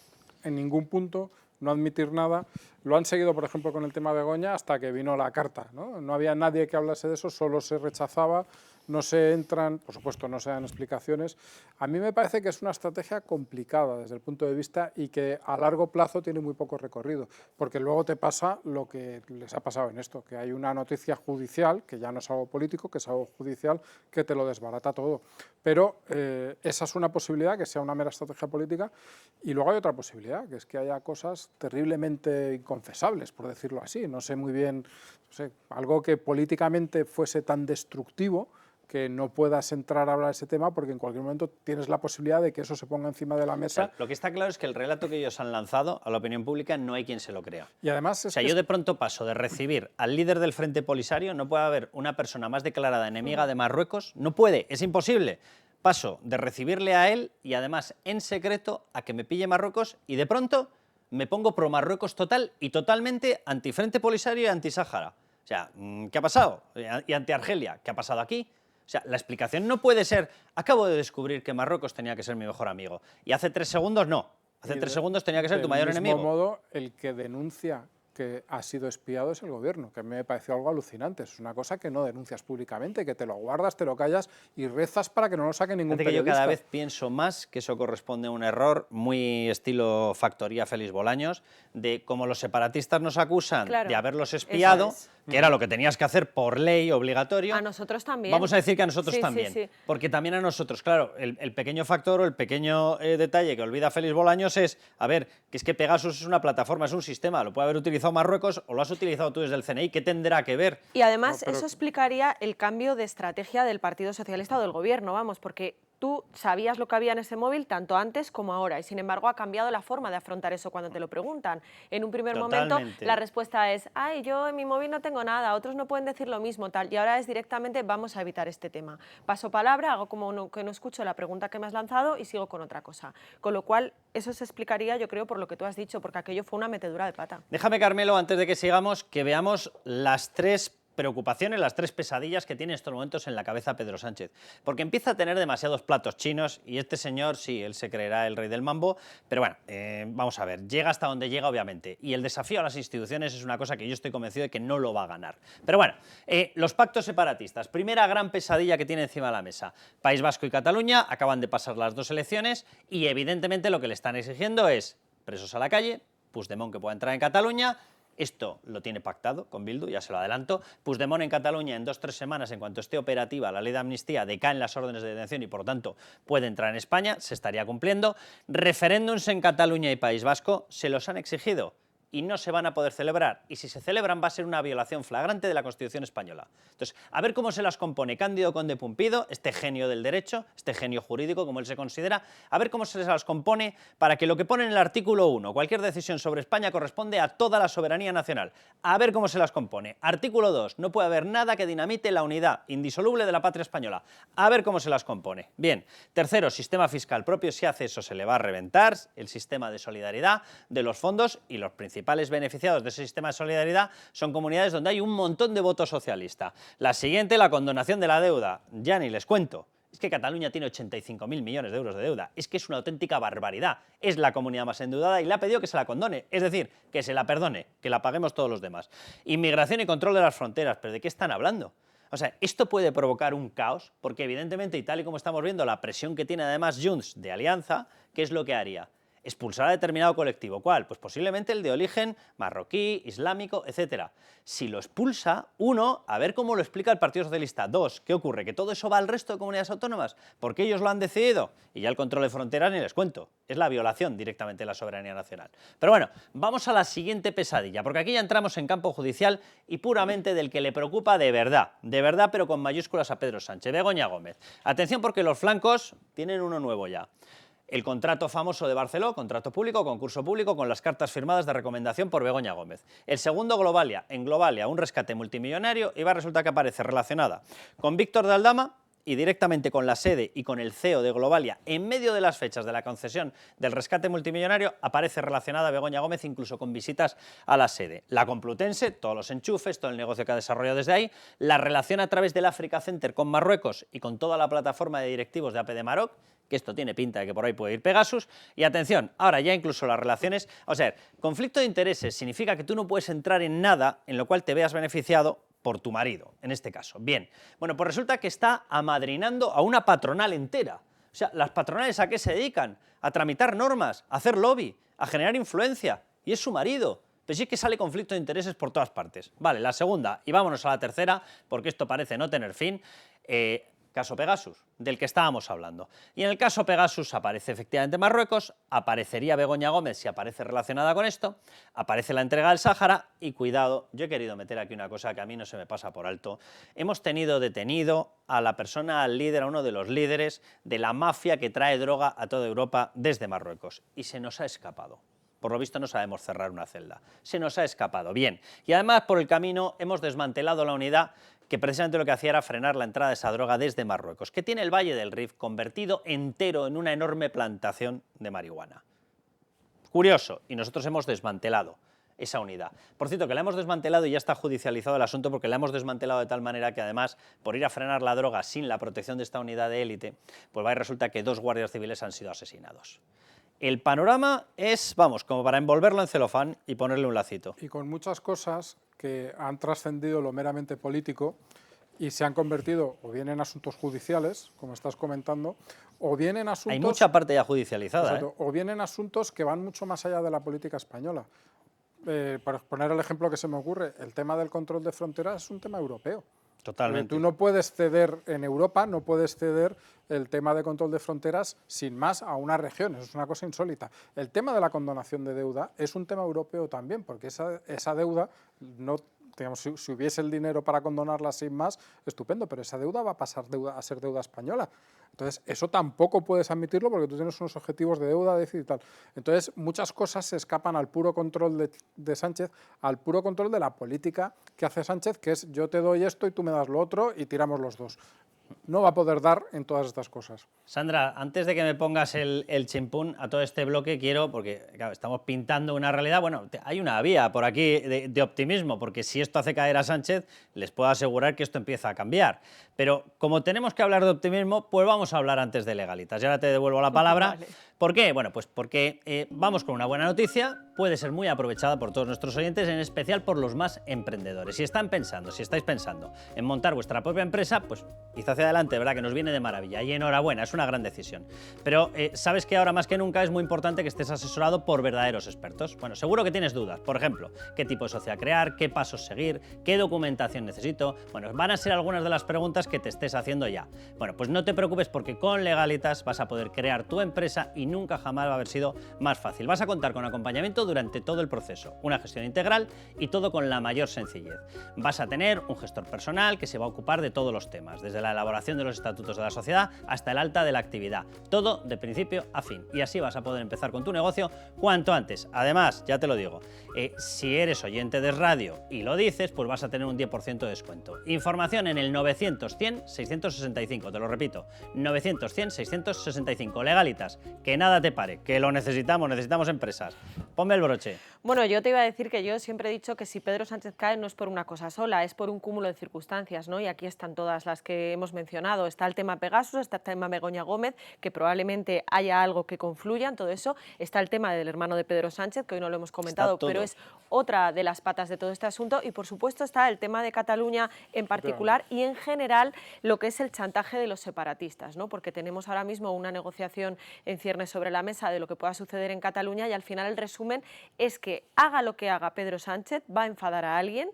en ningún punto, no admitir nada. Lo han seguido, por ejemplo, con el tema de Begoña hasta que vino la carta, ¿no? No había nadie que hablase de eso, solo se rechazaba, no se entran, por supuesto, no se dan explicaciones. A mí me parece que es una estrategia complicada desde el punto de vista y que a largo plazo tiene muy poco recorrido, porque luego te pasa lo que les ha pasado en esto, que hay una noticia judicial, que ya no es algo político, que es algo judicial, que te lo desbarata todo. Pero esa es una posibilidad, que sea una mera estrategia política, y luego hay otra posibilidad, que es que haya cosas terriblemente inconfesables, por decirlo así. No sé muy bien, no sé, algo que políticamente fuese tan destructivo que no puedas entrar a hablar de ese tema porque en cualquier momento tienes la posibilidad de que eso se ponga encima de la mesa.
O sea, lo que está claro es que el relato que ellos han lanzado a la opinión pública no hay quien se lo crea.
Y además
o sea, yo de pronto paso de recibir al líder del Frente Polisario, no puede haber una persona más declarada enemiga de Marruecos, no puede, es imposible. Paso de recibirle a él y además en secreto a que me pille Marruecos y de pronto me pongo pro Marruecos total y totalmente anti Frente Polisario y anti Sáhara. O sea, ¿qué ha pasado? Y anti Argelia, ¿qué ha pasado aquí? O sea, la explicación no puede ser, acabo de descubrir que Marruecos tenía que ser mi mejor amigo, y hace 3 segundos no, hace 3 segundos tenía que ser tu mayor enemigo.
Del mismo modo, el que denuncia que ha sido espiado es el gobierno, que me pareció algo alucinante. Es una cosa que no denuncias públicamente, que te lo guardas, te lo callas y rezas para que no lo saque ningún periodista.
Yo cada vez pienso más que eso corresponde a un error muy estilo Factoría Félix Bolaños, de como los separatistas nos acusan de haberlos espiado, que era lo que tenías que hacer por ley obligatorio.
A nosotros también.
Vamos a decir que a nosotros también, porque también a nosotros, claro, el pequeño factor o el pequeño detalle que olvida Félix Bolaños es, a ver, que es que Pegasus es una plataforma, es un sistema, lo puede haber utilizado Marruecos o lo has utilizado tú desde el CNI, ¿qué tendrá que ver?
Y además eso explicaría el cambio de estrategia del Partido Socialista o del Gobierno, vamos, porque tú sabías lo que había en ese móvil tanto antes como ahora y sin embargo ha cambiado la forma de afrontar eso cuando te lo preguntan. En un primer momento la respuesta es, ay, yo en mi móvil no tengo nada, otros no pueden decir lo mismo, tal, y ahora es directamente vamos a evitar este tema. Paso palabra, hago como que no escucho la pregunta que me has lanzado y sigo con otra cosa. Con lo cual eso se explicaría, yo creo, por lo que tú has dicho, porque aquello fue una metedura de pata.
Déjame, Carmelo, antes de que sigamos, que veamos las 3 preocupaciones, las 3 pesadillas que tiene en estos momentos en la cabeza Pedro Sánchez. Porque empieza a tener demasiados platos chinos y este señor, sí, él se creerá el rey del mambo, pero bueno, vamos a ver, llega hasta donde llega, obviamente. Y el desafío a las instituciones es una cosa que yo estoy convencido de que no lo va a ganar. Pero bueno, los pactos separatistas, primera gran pesadilla que tiene encima de la mesa. País Vasco y Cataluña acaban de pasar las 2 elecciones y evidentemente lo que le están exigiendo es presos a la calle, Puigdemont que pueda entrar en Cataluña. Esto lo tiene pactado con Bildu, ya se lo adelanto. Puigdemont en Cataluña en 2 o 3 semanas, en cuanto esté operativa la ley de amnistía, decaen las órdenes de detención y por lo tanto puede entrar en España, se estaría cumpliendo. Referéndums en Cataluña y País Vasco se los han exigido y no se van a poder celebrar. Y si se celebran va a ser una violación flagrante de la Constitución española. Entonces, a ver cómo se las compone Cándido Conde Pumpido, este genio del derecho, este genio jurídico, como él se considera, a ver cómo se las compone para que lo que pone en el artículo 1, cualquier decisión sobre España corresponde a toda la soberanía nacional. A ver cómo se las compone. Artículo 2, no puede haber nada que dinamite la unidad indisoluble de la patria española. A ver cómo se las compone. Bien. Tercero, sistema fiscal propio. Si hace eso se le va a reventar el sistema de solidaridad de los fondos y los principales beneficiados de ese sistema de solidaridad son comunidades donde hay un montón de voto socialista. La siguiente, la condonación de la deuda. Ya ni les cuento. Es que Cataluña tiene 85.000 millones de euros de deuda. Es que es una auténtica barbaridad. Es la comunidad más endeudada y le ha pedido que se la condone. Es decir, que se la perdone, que la paguemos todos los demás. Inmigración y control de las fronteras. ¿Pero de qué están hablando? O sea, esto puede provocar un caos, porque evidentemente, y tal y como estamos viendo, la presión que tiene además Junts de alianza, ¿qué es lo que haría? Expulsar a determinado colectivo. ¿Cuál? Pues posiblemente el de origen marroquí, islámico, etc. Si lo expulsa, 1, a ver cómo lo explica el Partido Socialista. 2, ¿qué ocurre? ¿Que todo eso va al resto de comunidades autónomas? ¿Porque ellos lo han decidido? Y ya el control de fronteras ni les cuento. Es la violación directamente de la soberanía nacional. Pero bueno, vamos a la siguiente pesadilla, porque aquí ya entramos en campo judicial y puramente del que le preocupa de verdad, pero con mayúsculas a Pedro Sánchez, Begoña Gómez. Atención porque los flancos tienen uno nuevo ya. El contrato famoso de Barceló, contrato público, concurso público, con las cartas firmadas de recomendación por Begoña Gómez. El segundo, Globalia. En Globalia, un rescate multimillonario, y va a resultar que aparece relacionada con Víctor de Aldama y directamente con la sede y con el CEO de Globalia, en medio de las fechas de la concesión del rescate multimillonario, aparece relacionada Begoña Gómez incluso con visitas a la sede. La Complutense, todos los enchufes, todo el negocio que ha desarrollado desde ahí, la relación a través del Africa Center con Marruecos y con toda la plataforma de directivos de AP de Maroc, que esto tiene pinta de que por ahí puede ir Pegasus, y atención, ahora ya incluso las relaciones, o sea, conflicto de intereses significa que tú no puedes entrar en nada en lo cual te veas beneficiado por tu marido, en este caso. Bien, bueno, pues resulta que está amadrinando a una patronal entera. O sea, ¿las patronales a qué se dedican? A tramitar normas, a hacer lobby, a generar influencia, y es su marido. Pero sí es que sale conflicto de intereses por todas partes. Vale, la segunda, y vámonos a la tercera, porque esto parece no tener fin. Caso Pegasus, del que estábamos hablando. Y en el caso Pegasus aparece efectivamente Marruecos, aparecería Begoña Gómez si aparece relacionada con esto, aparece la entrega del Sáhara y cuidado, yo he querido meter aquí una cosa que a mí no se me pasa por alto. Hemos tenido detenido a la persona, al líder, a uno de los líderes de la mafia que trae droga a toda Europa desde Marruecos y se nos ha escapado. Por lo visto no sabemos cerrar una celda. Se nos ha escapado. Bien. Y además por el camino hemos desmantelado la unidad que precisamente lo que hacía era frenar la entrada de esa droga desde Marruecos, que tiene el Valle del Rif convertido entero en una enorme plantación de marihuana. Curioso, y nosotros hemos desmantelado esa unidad. Por cierto, que la hemos desmantelado y ya está judicializado el asunto, porque la hemos desmantelado de tal manera que además, por ir a frenar la droga sin la protección de esta unidad de élite, pues va y resulta que 2 guardias civiles han sido asesinados. El panorama es, vamos, como para envolverlo en celofán y ponerle un lacito.
Y con muchas cosas que han trascendido lo meramente político y se han convertido o bien en asuntos judiciales, como estás comentando, o bien en asuntos...
Hay mucha parte ya judicializada.
Exacto, o bien en asuntos que van mucho más allá de la política española. Para poner el ejemplo que se me ocurre, el tema del control de fronteras es un tema europeo.
Totalmente.
Tú no puedes ceder en Europa, no puedes ceder el tema de control de fronteras sin más a una región, eso es una cosa insólita. El tema de la condonación de deuda es un tema europeo también, porque esa deuda, no, digamos, si hubiese el dinero para condonarla sin más, estupendo, pero esa deuda va a pasar a ser deuda española. Entonces, eso tampoco puedes admitirlo porque tú tienes unos objetivos de deuda, déficit y tal. Entonces, muchas cosas se escapan al puro control de Sánchez, al puro control de la política que hace Sánchez, que es yo te doy esto y tú me das lo otro y tiramos los dos. No va a poder dar en todas estas cosas.
Sandra, antes de que me pongas el chimpún a todo este bloque, quiero, porque claro, estamos pintando una realidad, bueno, hay una vía por aquí de optimismo, porque si esto hace caer a Sánchez, les puedo asegurar que esto empieza a cambiar. Pero como tenemos que hablar de optimismo, pues vamos a hablar antes de legalitas. Y ahora te devuelvo la palabra. Vale. ¿Por qué? Bueno, pues porque vamos con una buena noticia, puede ser muy aprovechada por todos nuestros oyentes, en especial por los más emprendedores. Si estáis pensando en montar vuestra propia empresa, pues quizá hacia adelante, ¿verdad? Que nos viene de maravilla y enhorabuena, es una gran decisión. Pero sabes que ahora más que nunca es muy importante que estés asesorado por verdaderos expertos. Bueno, seguro que tienes dudas, por ejemplo, qué tipo de sociedad crear, qué pasos seguir, qué documentación necesito. Bueno, van a ser algunas de las preguntas que te estés haciendo ya. Bueno, pues no te preocupes porque con Legalitas vas a poder crear tu empresa y nunca jamás va a haber sido más fácil. Vas a contar con acompañamiento durante todo el proceso, una gestión integral y todo con la mayor sencillez. Vas a tener un gestor personal que se va a ocupar de todos los temas, desde la elaboración de los estatutos de la sociedad hasta el alta de la actividad, todo de principio a fin. Y así vas a poder empezar con tu negocio cuanto antes. Además, ya te lo digo, si eres oyente de radio y lo dices, pues vas a tener un 10% de descuento. Información en el 900-100-665, te lo repito, 900-100-665. Legalitas, que nada te pare, que lo necesitamos empresas. Ponme el broche.
Bueno, yo te iba a decir que yo siempre he dicho que si Pedro Sánchez cae no es por una cosa sola, es por un cúmulo de circunstancias, ¿no? Y aquí están todas las que hemos mencionado. Está el tema Pegasus, está el tema Begoña Gómez, que probablemente haya algo que confluya en todo eso. Está el tema del hermano de Pedro Sánchez, que hoy no lo hemos comentado, pero es otra de las patas de todo este asunto. Y por supuesto está el tema de Cataluña en particular y en general lo que es el chantaje de los separatistas, ¿no? Porque tenemos ahora mismo una negociación en ciernes sobre la mesa de lo que pueda suceder en Cataluña y al final el resumen es que haga lo que haga Pedro Sánchez, va a enfadar a alguien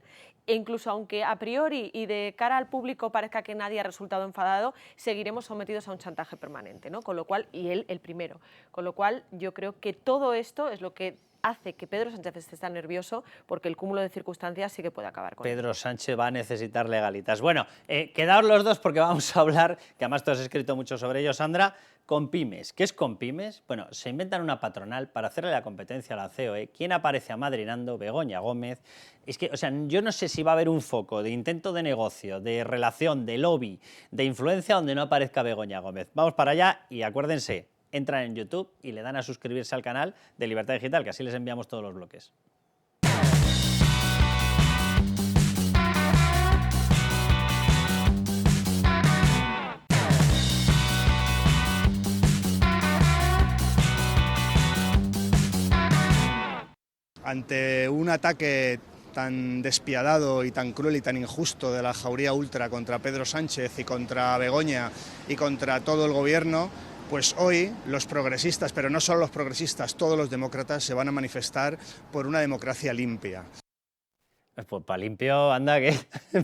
e incluso aunque a priori y de cara al público parezca que nadie ha resultado enfadado, seguiremos sometidos a un chantaje permanente, ¿no? Con lo cual, y él el primero, con lo cual yo creo que todo esto es lo que hace que Pedro Sánchez esté tan nervioso porque el cúmulo de circunstancias sí que puede acabar con él.
Pedro Sánchez va a necesitar legalitas. Bueno, quedaos los dos porque vamos a hablar, que además tú has escrito mucho sobre ello, Sandra, con pymes. ¿Qué es con pymes? Bueno, se inventan una patronal para hacerle la competencia a la COE. ¿Quién aparece amadrinando? Begoña Gómez. Es que, o sea, yo no sé si va a haber un foco de intento de negocio, de relación, de lobby, de influencia donde no aparezca Begoña Gómez. Vamos para allá y acuérdense, entran en YouTube y le dan a suscribirse al canal de Libertad Digital, que así les enviamos todos los bloques.
Ante un ataque tan despiadado y tan cruel y tan injusto de la jauría ultra contra Pedro Sánchez y contra Begoña y contra todo el gobierno, pues hoy los progresistas, pero no solo los progresistas, todos los demócratas se van a manifestar por una democracia limpia.
Pues para limpio, anda, que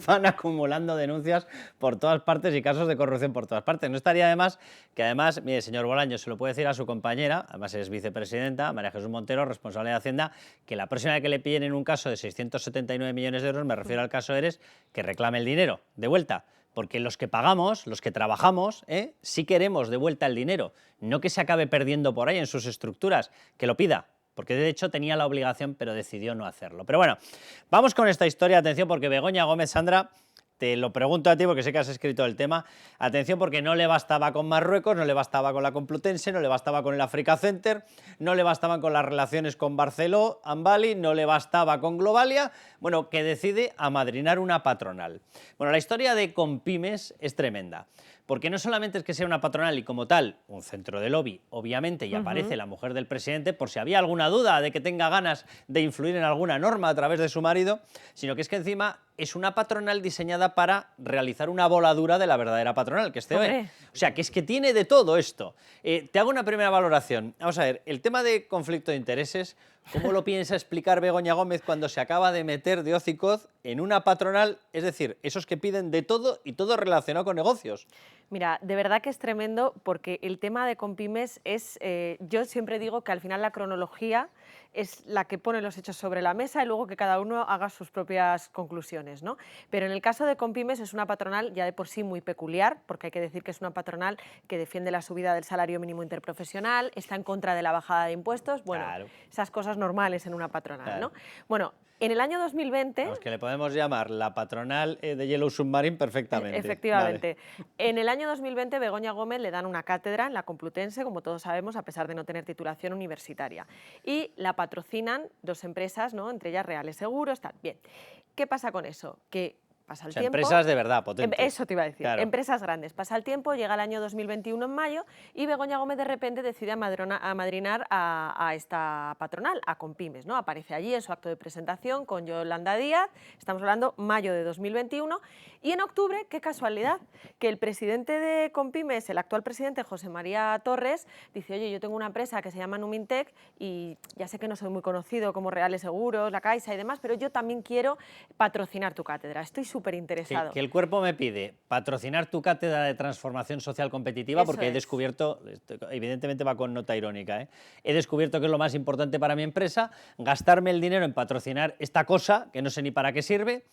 van acumulando denuncias por todas partes y casos de corrupción por todas partes. No estaría de más que además, mire, señor Bolaños, se lo puede decir a su compañera, además es vicepresidenta, María Jesús Montero, responsable de Hacienda, que la próxima vez que le pillen en un caso de 679 millones de euros, me refiero al caso Eres, que reclame el dinero de vuelta. Porque los que pagamos, los que trabajamos, sí queremos de vuelta el dinero, no que se acabe perdiendo por ahí en sus estructuras, que lo pida. Porque de hecho tenía la obligación, pero decidió no hacerlo. Pero bueno, vamos con esta historia, atención, porque Begoña Gómez, Sandra, te lo pregunto a ti porque sé que has escrito el tema. Atención, porque no le bastaba con Marruecos, no le bastaba con la Complutense, no le bastaba con el Africa Center, no le bastaban con las relaciones con Barceló, Ambali, no le bastaba con Globalia, bueno, que decide amadrinar una patronal. Bueno, la historia de Compymes es tremenda, porque no solamente es que sea una patronal y como tal un centro de lobby, obviamente, y aparece la mujer del presidente por si había alguna duda de que tenga ganas de influir en alguna norma a través de su marido, sino que es que encima es una patronal diseñada para realizar una voladura de la verdadera patronal, que es COE.
Hombre.
O sea, que es que tiene de todo esto. Te hago una primera valoración. Vamos a ver, el tema de conflicto de intereses, ¿cómo lo piensa explicar Begoña Gómez cuando se acaba de meter de hocicoz en una patronal? Es decir, esos que piden de todo y todo relacionado con negocios.
Mira, de verdad que es tremendo porque el tema de Compymes es, yo siempre digo que al final la cronología es la que pone los hechos sobre la mesa y luego que cada uno haga sus propias conclusiones, ¿no? Pero en el caso de Compymes es una patronal ya de por sí muy peculiar, porque hay que decir que es una patronal que defiende la subida del salario mínimo interprofesional, está en contra de la bajada de impuestos, bueno,
Claro.
esas cosas normales en una patronal,
Claro.
¿no? Bueno, en el año 2020...
Vamos, que le podemos llamar la patronal de Yellow Submarine perfectamente.
Efectivamente.
Vale.
En el año 2020, Begoña Gómez le dan una cátedra en la Complutense, como todos sabemos, a pesar de no tener titulación universitaria. Y la patrocinan dos empresas, ¿no? Entre ellas Reales Seguros, tal. Bien. ¿Qué pasa con eso? Que pasa el
O sea,
tiempo...
empresas de verdad, potentes.
Eso te iba a decir.
Claro.
Empresas grandes. Pasa el tiempo, llega el año 2021 en mayo y Begoña Gómez de repente decide amadrinar a esta patronal, a Compymes, ¿no? Aparece allí en su acto de presentación con Yolanda Díaz, estamos hablando mayo de 2021, y en octubre, qué casualidad, que el presidente de Compymes, el actual presidente José María Torres, dice, oye, yo tengo una empresa que se llama Numintec y ya sé que no soy muy conocido como Reales Seguros, La Caixa y demás, pero yo también quiero patrocinar tu cátedra, estoy súper interesado.
Que el cuerpo me pide patrocinar tu cátedra de transformación social competitiva,
Eso
porque he
es.
descubierto, evidentemente va con nota irónica, he descubierto que es lo más importante para mi empresa, gastarme el dinero en patrocinar esta cosa, que no sé ni para qué sirve,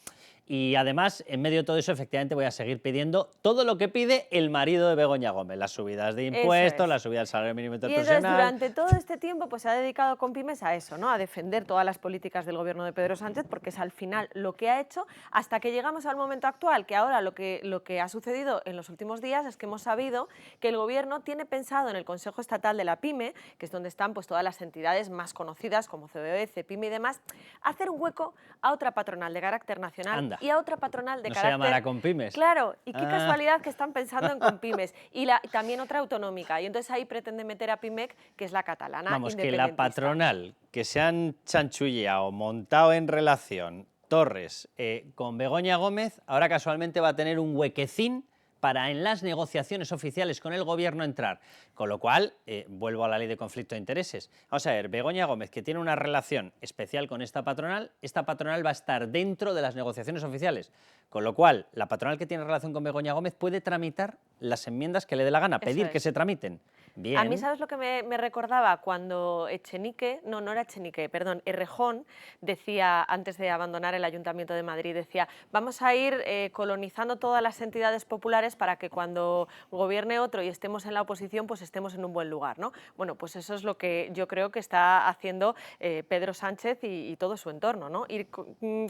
y además, en medio de todo eso, efectivamente voy a seguir pidiendo todo lo que pide el marido de Begoña Gómez, las subidas de impuestos,
es.
la subida del salario mínimo
Y entonces
interprofesional.
durante todo este tiempo pues se ha dedicado Compymes a eso, ¿no? A defender todas las políticas del gobierno de Pedro Sánchez, porque es al final lo que ha hecho hasta que llegamos al momento actual, que ahora lo que ha sucedido en los últimos días es que hemos sabido que el gobierno tiene pensado en el Consejo Estatal de la PYME, que es donde están pues todas las entidades más conocidas como COE, CEPYME y demás, hacer un hueco a otra patronal de carácter nacional.
Anda.
Y a otra patronal de
¿No se
carácter...
llamará Compymes?
Claro, y qué
Ah.
casualidad que están pensando en Compymes. Y también otra autonómica. Y entonces ahí pretende meter a PIMEC, que es la catalana.
Vamos, que la
independentista.
patronal que se han chanchulleado, montado en relación Torres con Begoña Gómez, ahora casualmente va a tener un huequecín para en las negociaciones oficiales con el gobierno entrar. Con lo cual, vuelvo a la ley de conflicto de intereses. Vamos a ver, Begoña Gómez, que tiene una relación especial con esta patronal va a estar dentro de las negociaciones oficiales. Con lo cual, la patronal que tiene relación con Begoña Gómez puede tramitar las enmiendas que le dé la gana, pedir que se tramiten. Bien.
A mí, ¿sabes lo que me recordaba? Cuando Echenique, no era Echenique, perdón, Errejón decía, antes de abandonar el Ayuntamiento de Madrid, decía, vamos a ir colonizando todas las entidades populares para que cuando gobierne otro y estemos en la oposición, pues estemos en un buen lugar, ¿no? Bueno, pues eso es lo que yo creo que está haciendo Pedro Sánchez y todo su entorno, ¿no? Ir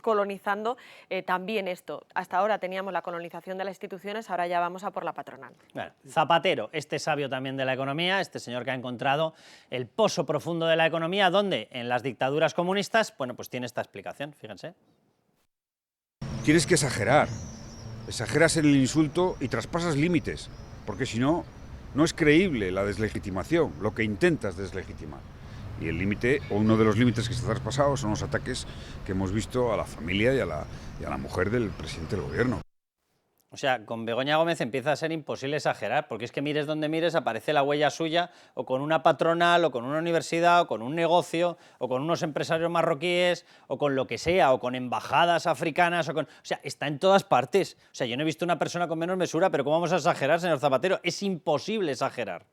colonizando también esto. Hasta ahora teníamos la colonización de las instituciones, ahora ya vamos a por la patronal.
Bueno, Zapatero, este sabio también de la economía, este señor que ha encontrado el pozo profundo de la economía, donde en las dictaduras comunistas, bueno, pues tiene esta explicación, fíjense.
Tienes que exagerar, exageras en el insulto y traspasas límites, porque si no, no es creíble la deslegitimación, lo que intentas deslegitimar. Y el límite, o uno de los límites que se ha traspasado, son los ataques que hemos visto a la familia y a la mujer del presidente del gobierno.
O sea, con Begoña Gómez empieza a ser imposible exagerar, porque es que mires donde mires, aparece la huella suya, o con una patronal, o con una universidad, o con un negocio, o con unos empresarios marroquíes, o con lo que sea, o con embajadas africanas, o sea, está en todas partes. O sea, yo no he visto una persona con menos mesura, pero ¿cómo vamos a exagerar, señor Zapatero? Es imposible exagerar.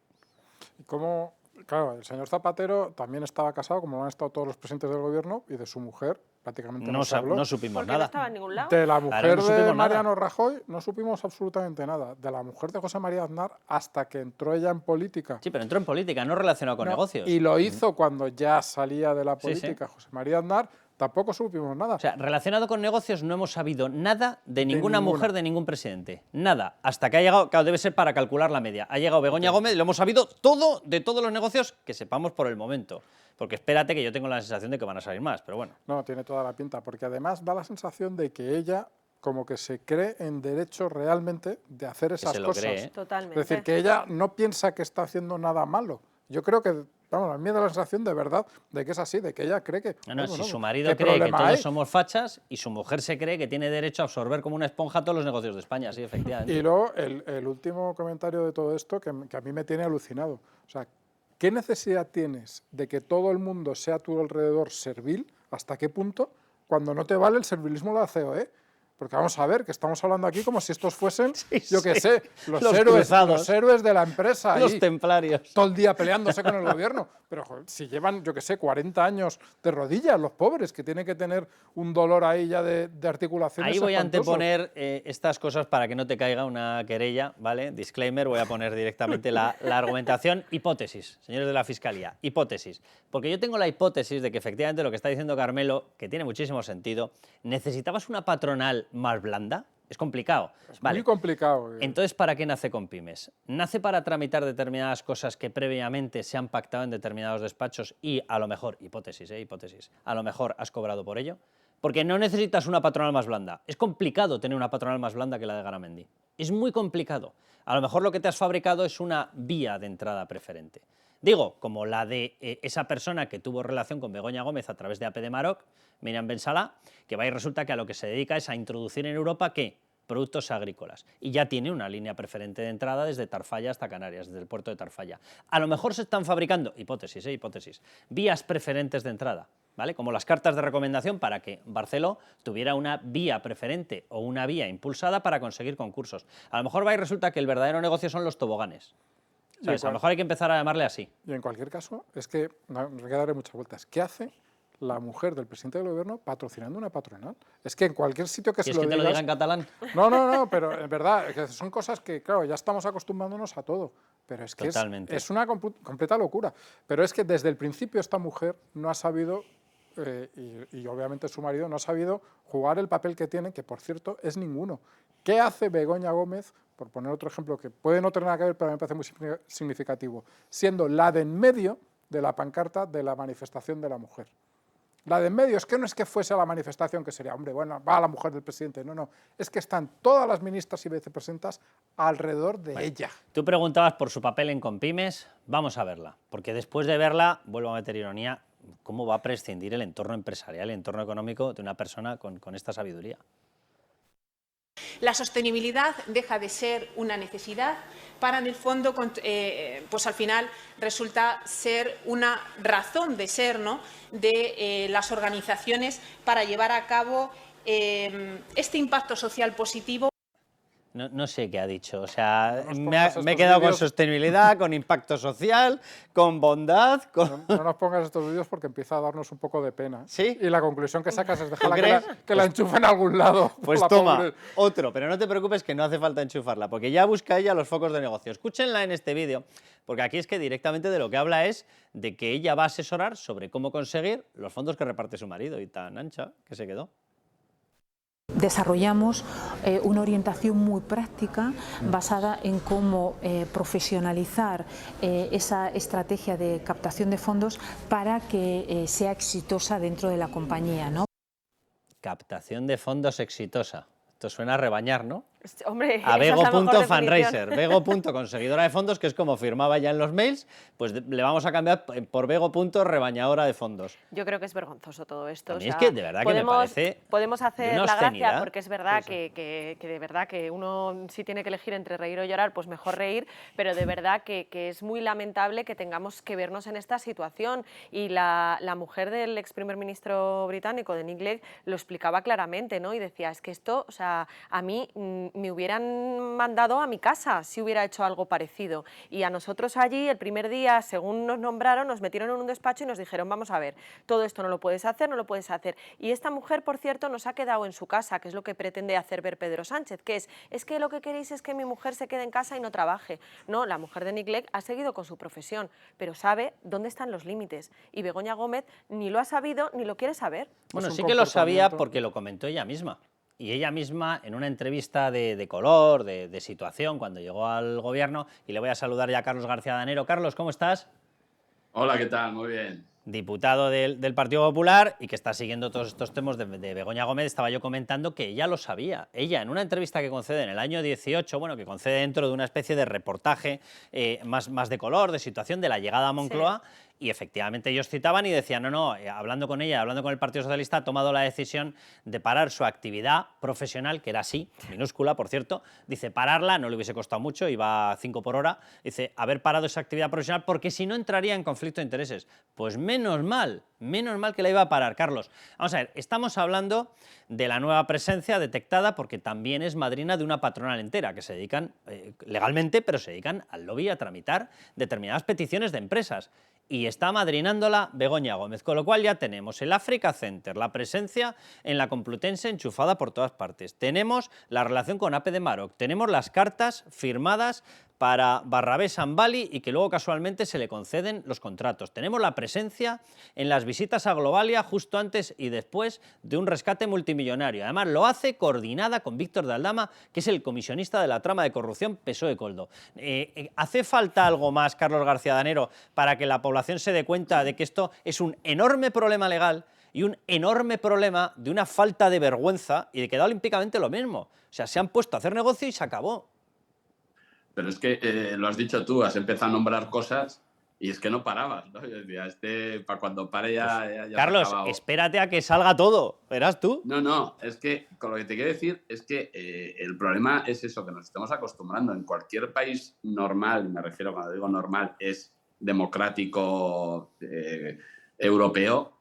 Claro, el señor Zapatero también estaba casado, como lo han estado todos los presidentes del gobierno, y de su mujer prácticamente no se habló.
No supimos
Porque
nada.
no estaba en ningún lado.
De la mujer
no
de
supimos
Mariano
nada.
Rajoy no supimos absolutamente nada. De la mujer de José María Aznar hasta que entró ella en política.
Sí, pero entró en política, no relacionado con
No,
negocios.
Y lo hizo cuando ya salía de la
Sí, sí.
política José María Aznar, tampoco supimos nada.
O sea, relacionado con negocios no hemos sabido nada de ninguna mujer, de ningún presidente. Nada. Hasta que ha llegado, claro, debe ser para calcular la media. Ha llegado Begoña Gómez y lo hemos sabido todo de todos los negocios que sepamos por el momento. Porque espérate que yo tengo la sensación de que van a salir más, pero bueno.
No, tiene toda la pinta, porque además da la sensación de que ella como que se cree en derecho realmente de hacer esas
se lo
cosas.
cree, ¿eh?
Totalmente.
Es decir, que ella no piensa que está haciendo nada malo. Yo creo que, vamos, a mí me da la sensación de verdad de que es así, de que ella cree que...
No,
bueno,
si su
¿qué
marido cree que
problema
todos
hay?
somos fachas y su mujer se cree que tiene derecho a absorber como una esponja todos los negocios de España, sí, efectivamente.
Y luego el último comentario de todo esto que a mí me tiene alucinado. O sea, ¿qué necesidad tienes de que todo el mundo sea a tu alrededor servil? ¿Hasta qué punto? Cuando no te vale el servilismo de la COE. Porque vamos a ver, que estamos hablando aquí como si estos fuesen, yo qué sé, los héroes de la empresa.
Los
ahí,
templarios.
todo el día peleándose con el gobierno. Pero joder, si llevan, yo qué sé, 40 años de rodillas los pobres, que tienen que tener un dolor ahí ya de articulaciones.
Ahí voy a
espantoso.
anteponer estas cosas para que no te caiga una querella, ¿vale? Disclaimer, voy a poner directamente la argumentación. Hipótesis, señores de la Fiscalía, hipótesis. Porque yo tengo la hipótesis de que efectivamente lo que está diciendo Carmelo, que tiene muchísimo sentido, necesitabas una patronal más blanda. Es complicado. Vale.
Muy complicado.
Entonces, ¿para qué nace Compymes? ¿Nace para tramitar determinadas cosas que previamente se han pactado en determinados despachos y a lo mejor, hipótesis, a lo mejor has cobrado por ello? Porque no necesitas una patronal más blanda. Es complicado tener una patronal más blanda que la de Garamendi. Es muy complicado. A lo mejor lo que te has fabricado es una vía de entrada preferente. Digo, como la de esa persona que tuvo relación con Begoña Gómez a través de AP de Maroc, Miriam Ben Salah, que va y resulta que a lo que se dedica es a introducir en Europa, ¿qué? Productos agrícolas. Y ya tiene una línea preferente de entrada desde Tarfaya hasta Canarias, desde el puerto de Tarfaya. A lo mejor se están fabricando, hipótesis, vías preferentes de entrada, ¿vale? Como las cartas de recomendación para que Barceló tuviera una vía preferente o una vía impulsada para conseguir concursos. A lo mejor va y resulta que el verdadero negocio son los toboganes. ¿Sabes? A lo mejor hay que empezar a llamarle así.
Y en cualquier caso, es que no hay que darle muchas vueltas. ¿Qué hace la mujer del presidente del gobierno patrocinando una patronal? Es que en cualquier sitio que se lo digas...
¿Quieres que te lo diga en catalán?
No, pero en verdad, es que son cosas que, claro, ya estamos acostumbrándonos a todo. Pero es que es una completa locura. Pero es que desde el principio esta mujer no ha sabido, y obviamente su marido, no ha sabido jugar el papel que tiene, que por cierto es ninguno. ¿Qué hace Begoña Gómez, por poner otro ejemplo que puede no tener nada que ver, pero me parece muy significativo, siendo la de en medio de la pancarta de la manifestación de la mujer? La de en medio es que no es que fuese a la manifestación, que sería, hombre, bueno, va a la mujer del presidente, no, es que están todas las ministras y vicepresidentas alrededor de ella.
Tú preguntabas por su papel en Compymes, vamos a verla, porque después de verla, vuelvo a meter ironía, ¿cómo va a prescindir el entorno empresarial, el entorno económico de una persona con esta sabiduría?
La sostenibilidad deja de ser una necesidad para, en el fondo, pues al final resulta ser una razón de ser, ¿no?, de las organizaciones para llevar a cabo este impacto social positivo.
No sé qué ha dicho, o sea, me he quedado con sostenibilidad, con impacto social, con bondad...
No nos pongas estos vídeos porque empieza a darnos un poco de pena.
¿Sí?
Y la conclusión que sacas es dejarla que la enchufe en algún lado.
Pues toma, otro, pero no te preocupes que no hace falta enchufarla, porque ya busca ella los focos de negocio. Escúchenla en este vídeo, porque aquí es que directamente de lo que habla es de que ella va a asesorar sobre cómo conseguir los fondos que reparte su marido, y tan ancha que se quedó.
Desarrollamos una orientación muy práctica basada en cómo profesionalizar esa estrategia de captación de fondos para que sea exitosa dentro de la compañía, ¿no?
Captación de fondos exitosa. Esto suena a rebañar, ¿no?
Hombre,
a Bego.Fundraiser, Bego.conseguidora de fondos, que es como firmaba ya en los mails, pues le vamos a cambiar por Bego.rebañadora de fondos.
Yo creo que es vergonzoso todo esto.
A mí es que de verdad que me parece
podemos hacer la gracia, porque es verdad
sí.
que de verdad que uno si tiene que elegir entre reír o llorar, pues mejor reír, pero de verdad que es muy lamentable que tengamos que vernos en esta situación. Y la mujer del ex primer ministro británico, de Nick Clegg, lo explicaba claramente, ¿no? Y decía, es que esto, o sea, a mí me hubieran mandado a mi casa si hubiera hecho algo parecido. Y a nosotros allí, el primer día, según nos nombraron, nos metieron en un despacho y nos dijeron, vamos a ver, todo esto no lo puedes hacer, no lo puedes hacer. Y esta mujer, por cierto, nos ha quedado en su casa, que es lo que pretende hacer ver Pedro Sánchez, que es que lo que queréis es que mi mujer se quede en casa y no trabaje. No, la mujer de Nick Clegg ha seguido con su profesión, pero sabe dónde están los límites. Y Begoña Gómez ni lo ha sabido ni lo quiere saber.
Bueno, sí que lo sabía porque lo comentó ella misma. Y ella misma, en una entrevista de color, de situación, cuando llegó al gobierno, y le voy a saludar ya a Carlos García Danero. Carlos, ¿cómo estás?
Hola, ¿qué tal? Muy bien.
Diputado del Partido Popular y que está siguiendo todos estos temas de Begoña Gómez. Estaba yo comentando que ella lo sabía. Ella, en una entrevista que concede en el año 18, bueno, que concede dentro de una especie de reportaje más de color, de situación de la llegada a Moncloa, sí. Y efectivamente ellos citaban y decían, no, hablando con ella, hablando con el Partido Socialista, ha tomado la decisión de parar su actividad profesional, que era así, minúscula, por cierto. Dice, pararla, no le hubiese costado mucho, iba a 5 por hora. Dice, haber parado esa actividad profesional porque si no entraría en conflicto de intereses. Pues menos mal que la iba a parar, Carlos. Vamos a ver, estamos hablando de la nueva presencia detectada porque también es madrina de una patronal entera que se dedican legalmente, pero se dedican al lobby, a tramitar determinadas peticiones de empresas. Y está madrinándola Begoña Gómez, con lo cual ya tenemos el Africa Center, la presencia en la Complutense enchufada por todas partes. Tenemos la relación con AP de Maroc, tenemos las cartas firmadas para Barrabé Sambali y que luego casualmente se le conceden los contratos. Tenemos la presencia en las visitas a Globalia justo antes y después de un rescate multimillonario. Además lo hace coordinada con Víctor de Aldama, que es el comisionista de la trama de corrupción PSOE-Coldo. ¿Hace falta algo más, Carlos García Danero, para que la población se dé cuenta de que esto es un enorme problema legal y un enorme problema de una falta de vergüenza y de que da olímpicamente lo mismo? O sea, se han puesto a hacer negocio y se acabó.
Pero es que lo has dicho tú, has empezado a nombrar cosas y es que no parabas, ¿no? Yo decía, para cuando pare ya
Carlos,
se ha
espérate a que salga todo, verás tú.
No, es que con lo que te quiero decir es que el problema es eso, que nos estamos acostumbrando. En cualquier país normal, me refiero, cuando digo normal, es democrático, europeo,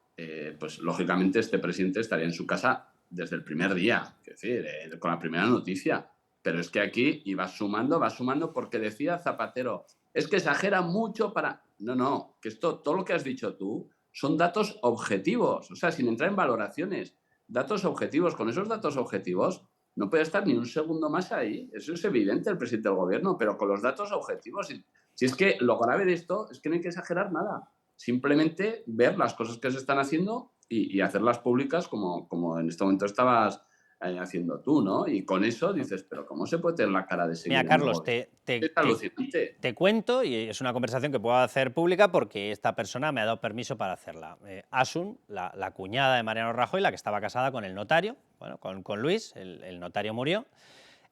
pues lógicamente este presidente estaría en su casa desde el primer día, es decir, con la primera noticia. Pero es que aquí y vas sumando porque decía Zapatero, es que exagera mucho para... No, que todo lo que has dicho tú son datos objetivos, o sea, sin entrar en valoraciones, datos objetivos. Con esos datos objetivos no puede estar ni un segundo más ahí, eso es evidente el presidente del gobierno, pero con los datos objetivos, si es que lo grave de esto es que no hay que exagerar nada, simplemente ver las cosas que se están haciendo y hacerlas públicas como en este momento estabas haciendo tú, ¿no? Y con eso dices, pero ¿cómo se puede tener la cara de seguir?
Mira, Carlos, te cuento, y es una conversación que puedo hacer pública porque esta persona me ha dado permiso para hacerla. Asun, la cuñada de Mariano Rajoy, la que estaba casada con el notario, bueno, con Luis, el notario murió,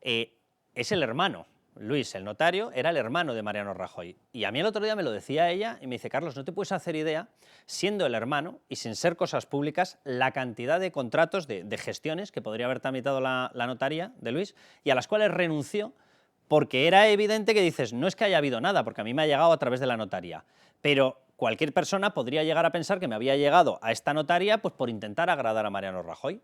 es el hermano. Luis, el notario, era el hermano de Mariano Rajoy. Y a mí el otro día me lo decía ella y me dice, Carlos, no te puedes hacer idea, siendo el hermano y sin ser cosas públicas, la cantidad de contratos, de gestiones que podría haber tramitado la notaría de Luis y a las cuales renunció porque era evidente que dices, no es que haya habido nada, porque a mí me ha llegado a través de la notaría, pero cualquier persona podría llegar a pensar que me había llegado a esta notaría pues por intentar agradar a Mariano Rajoy.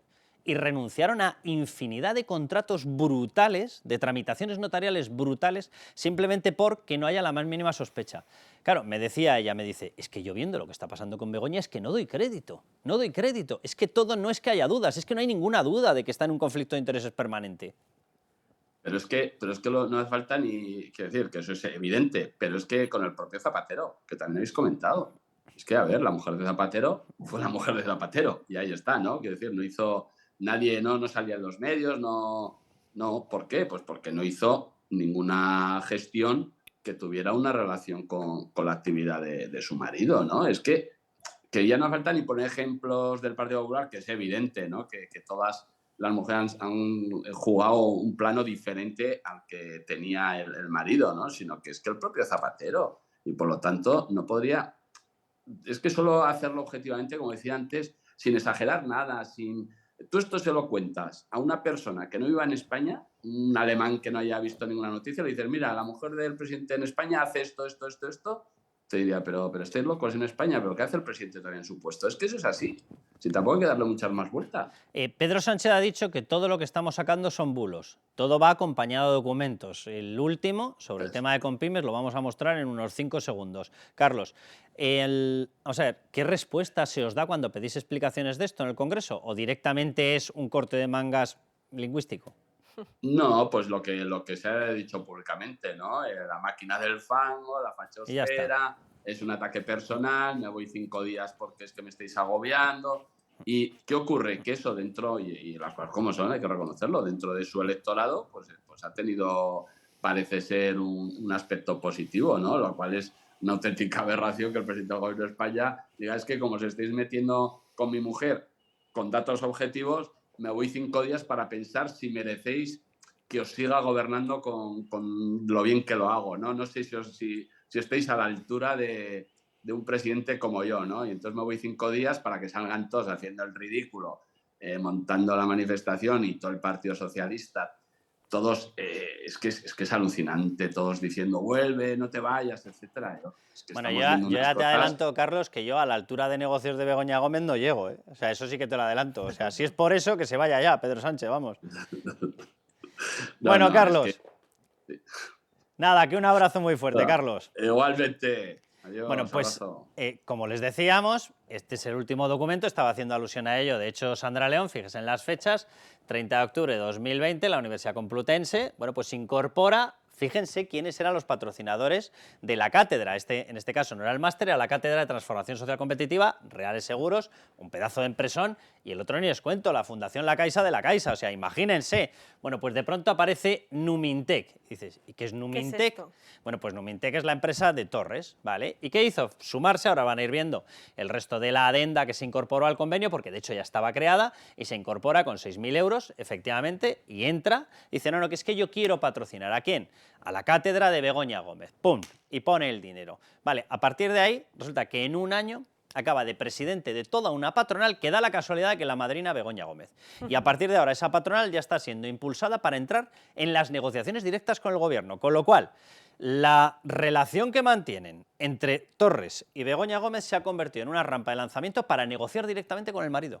Y renunciaron a infinidad de contratos brutales, de tramitaciones notariales brutales, simplemente porque no haya la más mínima sospecha. Claro, me decía ella, me dice, es que yo viendo lo que está pasando con Begoña es que no doy crédito, es que todo no es que haya dudas, es que no hay ninguna duda de que está en un conflicto de intereses permanente.
Pero es que no hace falta ni, quiero decir, que eso es evidente, pero es que con el propio Zapatero, que también habéis comentado, es que, a ver, la mujer de Zapatero fue la mujer de Zapatero, y ahí está, ¿no? Quiero decir, no hizo... Nadie no salía en los medios, no, ¿por qué? Pues porque no hizo ninguna gestión que tuviera una relación con la actividad de su marido, ¿no? Es que ya no falta ni poner ejemplos del Partido Popular, que es evidente, ¿no? Que todas las mujeres han jugado un plano diferente al que tenía el marido, ¿no? Sino que es que el propio Zapatero, y por lo tanto no podría... Es que solo hacerlo objetivamente, como decía antes, sin exagerar nada, Tú esto se lo cuentas a una persona que no viva en España, un alemán que no haya visto ninguna noticia, le dices, mira, la mujer del presidente en España hace esto, te diría, pero estáis locos en España, ¿pero qué hace el presidente también en su puesto? Es que eso es así. Si tampoco hay que darle muchas más vueltas.
Pedro Sánchez ha dicho que todo lo que estamos sacando son bulos. Todo va acompañado de documentos. El último, sobre el tema de Compymes, lo vamos a mostrar en unos 5 segundos. Carlos, vamos a ver, ¿qué respuesta se os da cuando pedís explicaciones de esto en el Congreso? ¿O directamente es un corte de mangas lingüístico?
No, pues lo que se ha dicho públicamente, ¿no? La máquina del fango, la fachosfera, es un ataque personal, me voy 5 días porque es que me estáis agobiando. ¿Y qué ocurre? Que eso dentro, y las cosas como son, hay que reconocerlo, dentro de su electorado, pues ha tenido, parece ser, un aspecto positivo, ¿no? Lo cual es una auténtica aberración que el presidente del Gobierno de España diga, es que como os estáis metiendo con mi mujer con datos objetivos, me voy 5 días para pensar si merecéis que os siga gobernando con lo bien que lo hago, ¿no? No sé si estáis a la altura de un presidente como yo, ¿no? Y entonces me voy 5 días para que salgan todos haciendo el ridículo, montando la manifestación y todo el Partido Socialista, todos, es que es alucinante, todos diciendo vuelve, no te vayas, etcétera.
Bueno, yo ya te adelanto, Carlos, que yo a la altura de negocios de Begoña Gómez no llego, ¿eh? O sea, eso sí que te lo adelanto. O sea, si es por eso, que se vaya ya, Pedro Sánchez, vamos. Bueno, Carlos.
Es que...
Nada, que un abrazo muy fuerte, Carlos.
Igualmente. Adiós,
bueno, pues como les decíamos, este es el último documento, estaba haciendo alusión a ello, de hecho Sandra León, fíjese en las fechas, 30 de octubre de 2020, la Universidad Complutense, bueno, pues incorpora, fíjense quiénes eran los patrocinadores de la cátedra, en este caso no era el máster, era la Cátedra de Transformación Social Competitiva, Reales Seguros, un pedazo de empresón, y el otro ni os cuento, la Fundación La Caixa de La Caixa, o sea, imagínense. Bueno, pues de pronto aparece Numintec. Dices, ¿y qué es Numintec?
¿Qué es esto?
Bueno, pues Numintec es la empresa de Torres, ¿vale? ¿Y qué hizo? Sumarse, ahora van a ir viendo el resto de la adenda que se incorporó al convenio, porque de hecho ya estaba creada, y se incorpora con 6.000 euros, efectivamente, y entra, dice, no, que es que yo quiero patrocinar. ¿A quién? A la cátedra de Begoña Gómez. ¡Pum! Y pone el dinero. Vale, a partir de ahí, resulta que en un año acaba de presidente de toda una patronal que da la casualidad de que la madrina Begoña Gómez. Y a partir de ahora esa patronal ya está siendo impulsada para entrar en las negociaciones directas con el gobierno, con lo cual la relación que mantienen entre Torres y Begoña Gómez se ha convertido en una rampa de lanzamiento para negociar directamente con el marido,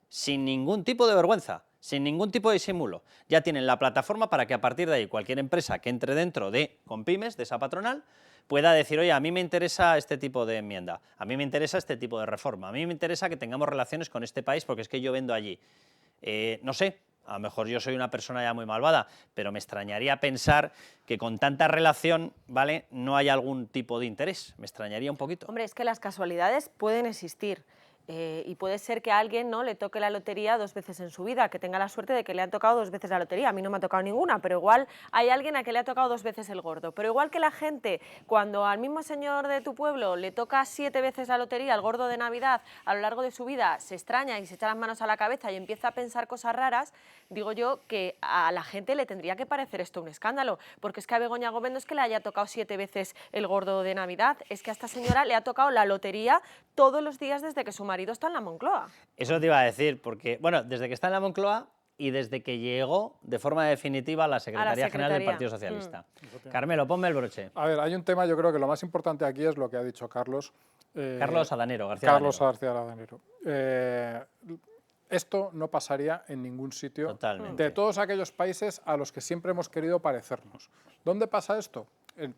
sin ningún tipo de vergüenza, sin ningún tipo de disimulo. Ya tienen la plataforma para que a partir de ahí cualquier empresa que entre dentro de Compymes, de esa patronal, pueda decir, oye, a mí me interesa este tipo de enmienda, a mí me interesa este tipo de reforma, a mí me interesa que tengamos relaciones con este país porque es que yo vendo allí. No sé, a lo mejor yo soy una persona ya muy malvada, pero me extrañaría pensar que con tanta relación, ¿vale?, no hay algún tipo de interés. Me extrañaría un poquito.
Hombre, es que las casualidades pueden existir. Y puede ser que a alguien, ¿no?, le toque la lotería 2 veces en su vida, que tenga la suerte de que le han tocado 2 veces la lotería. A mí no me ha tocado ninguna, pero igual hay alguien a que le ha tocado 2 veces el gordo. Pero igual que la gente, cuando al mismo señor de tu pueblo le toca 7 veces la lotería, el gordo de Navidad, a lo largo de su vida se extraña y se echa las manos a la cabeza y empieza a pensar cosas raras, digo yo que a la gente le tendría que parecer esto un escándalo, porque es que a Begoña Gómez no es que le haya tocado 7 veces el gordo de Navidad, es que a esta señora le ha tocado la lotería todos los días desde que su marido está en la Moncloa.
Eso te iba a decir, porque, bueno, desde que está en la Moncloa y desde que llegó de forma definitiva a la Secretaría General del Partido Socialista. Carmelo, ponme el broche.
A ver, hay un tema, yo creo que lo más importante aquí es lo que ha dicho Carlos.
Carlos Adanero, García
Carlos García Adanero. Esto no pasaría en ningún sitio de todos aquellos países a los que siempre hemos querido parecernos. ¿Dónde pasa esto?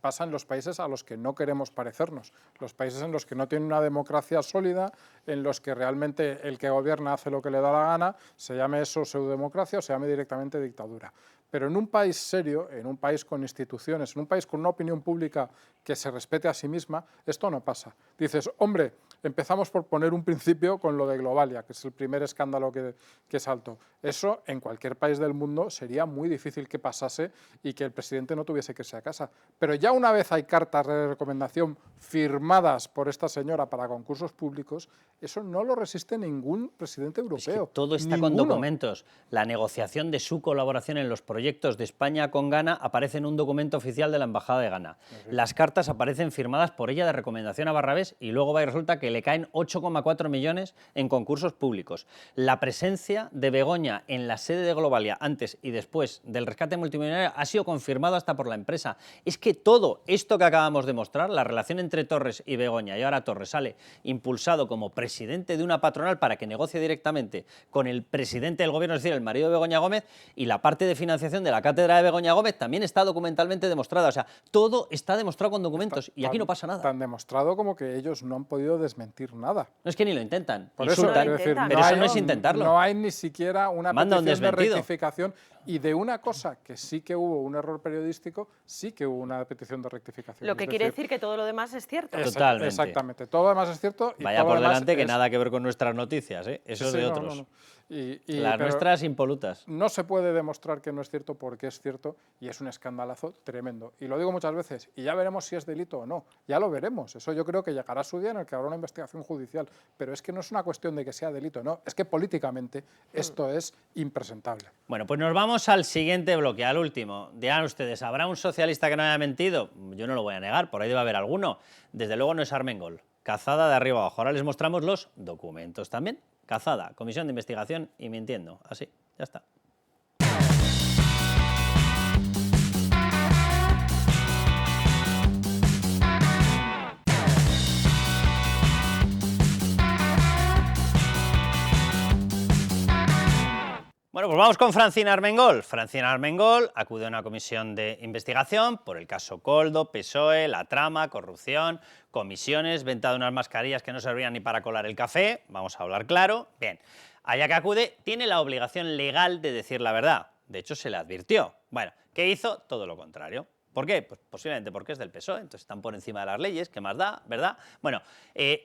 Pasa en los países a los que no queremos parecernos, los países en los que no tienen una democracia sólida, en los que realmente el que gobierna hace lo que le da la gana, se llame eso pseudodemocracia o se llame directamente dictadura. Pero en un país serio, en un país con instituciones, en un país con una opinión pública que se respete a sí misma, esto no pasa. Dices, hombre, empezamos por poner un principio con lo de Globalia, que es el primer escándalo que saltó. Eso en cualquier país del mundo sería muy difícil que pasase y que el presidente no tuviese que irse a casa. Pero ya una vez hay cartas de recomendación firmadas por esta señora para concursos públicos, eso no lo resiste ningún presidente europeo.
Es que todo está con documentos. La negociación de su colaboración en los proyectos de España con Ghana aparece en un documento oficial de la Embajada de Ghana. Las cartas aparecen firmadas por ella de recomendación a Barrabés y luego va y resulta que le caen 8,4 millones en concursos públicos. La presencia de Begoña en la sede de Globalia antes y después del rescate multimillonario ha sido confirmado hasta por la empresa. Es que todo esto que acabamos de mostrar, la relación entre Torres y Begoña, y ahora Torres sale impulsado como presidente de una patronal para que negocie directamente con el presidente del gobierno, es decir, el marido de Begoña Gómez, y la parte de financiación de la cátedra de Begoña Gómez también está documentalmente demostrada. O sea, todo está demostrado con documentos y aquí no pasa nada.
Tan demostrado como que ellos no han podido desmentir nada.
No es que ni lo intentan,
Por eso,
insultan,
quiero decir,
pero eso no es intentarlo.
No hay ni siquiera una
Manda un
petición de
desmentido.
rectificación, y de una cosa que sí que hubo un error periodístico, sí que hubo una petición de rectificación.
Lo que quiere decir que todo lo demás es cierto.
Totalmente.
Exactamente, todo lo demás es cierto. Y
Vaya
todo
por
lo demás
delante que
es...
nada que ver con nuestras noticias, ¿eh? Eso es de otros.
No.
Las nuestras impolutas.
No se puede demostrar que no es cierto porque es cierto, y es un escandalazo tremendo. Y lo digo muchas veces, y ya veremos si es delito o no. Ya lo veremos. Eso yo creo que llegará su día en el que habrá una investigación judicial. Pero es que no es una cuestión de que sea delito o no. Es que políticamente esto es impresentable.
Bueno, pues nos vamos al siguiente bloque, al último. Dirán ustedes, ¿habrá un socialista que no haya mentido? Yo no lo voy a negar, por ahí debe haber alguno. Desde luego no es Armengol. Cazada de arriba abajo. Ahora les mostramos los documentos también. Cazada, comisión de investigación y mintiendo. Así, ya está. Bueno, pues vamos con Francina Armengol. Francina Armengol acude a una comisión de investigación por el caso Koldo, PSOE, la trama, corrupción, comisiones, venta de unas mascarillas que no servían ni para colar el café, vamos a hablar claro. Bien, allá que acude, tiene la obligación legal de decir la verdad. De hecho, se le advirtió. Bueno, ¿qué hizo? Todo lo contrario. ¿Por qué? Pues posiblemente porque es del PSOE, entonces están por encima de las leyes, ¿qué más da? ¿Verdad? Bueno,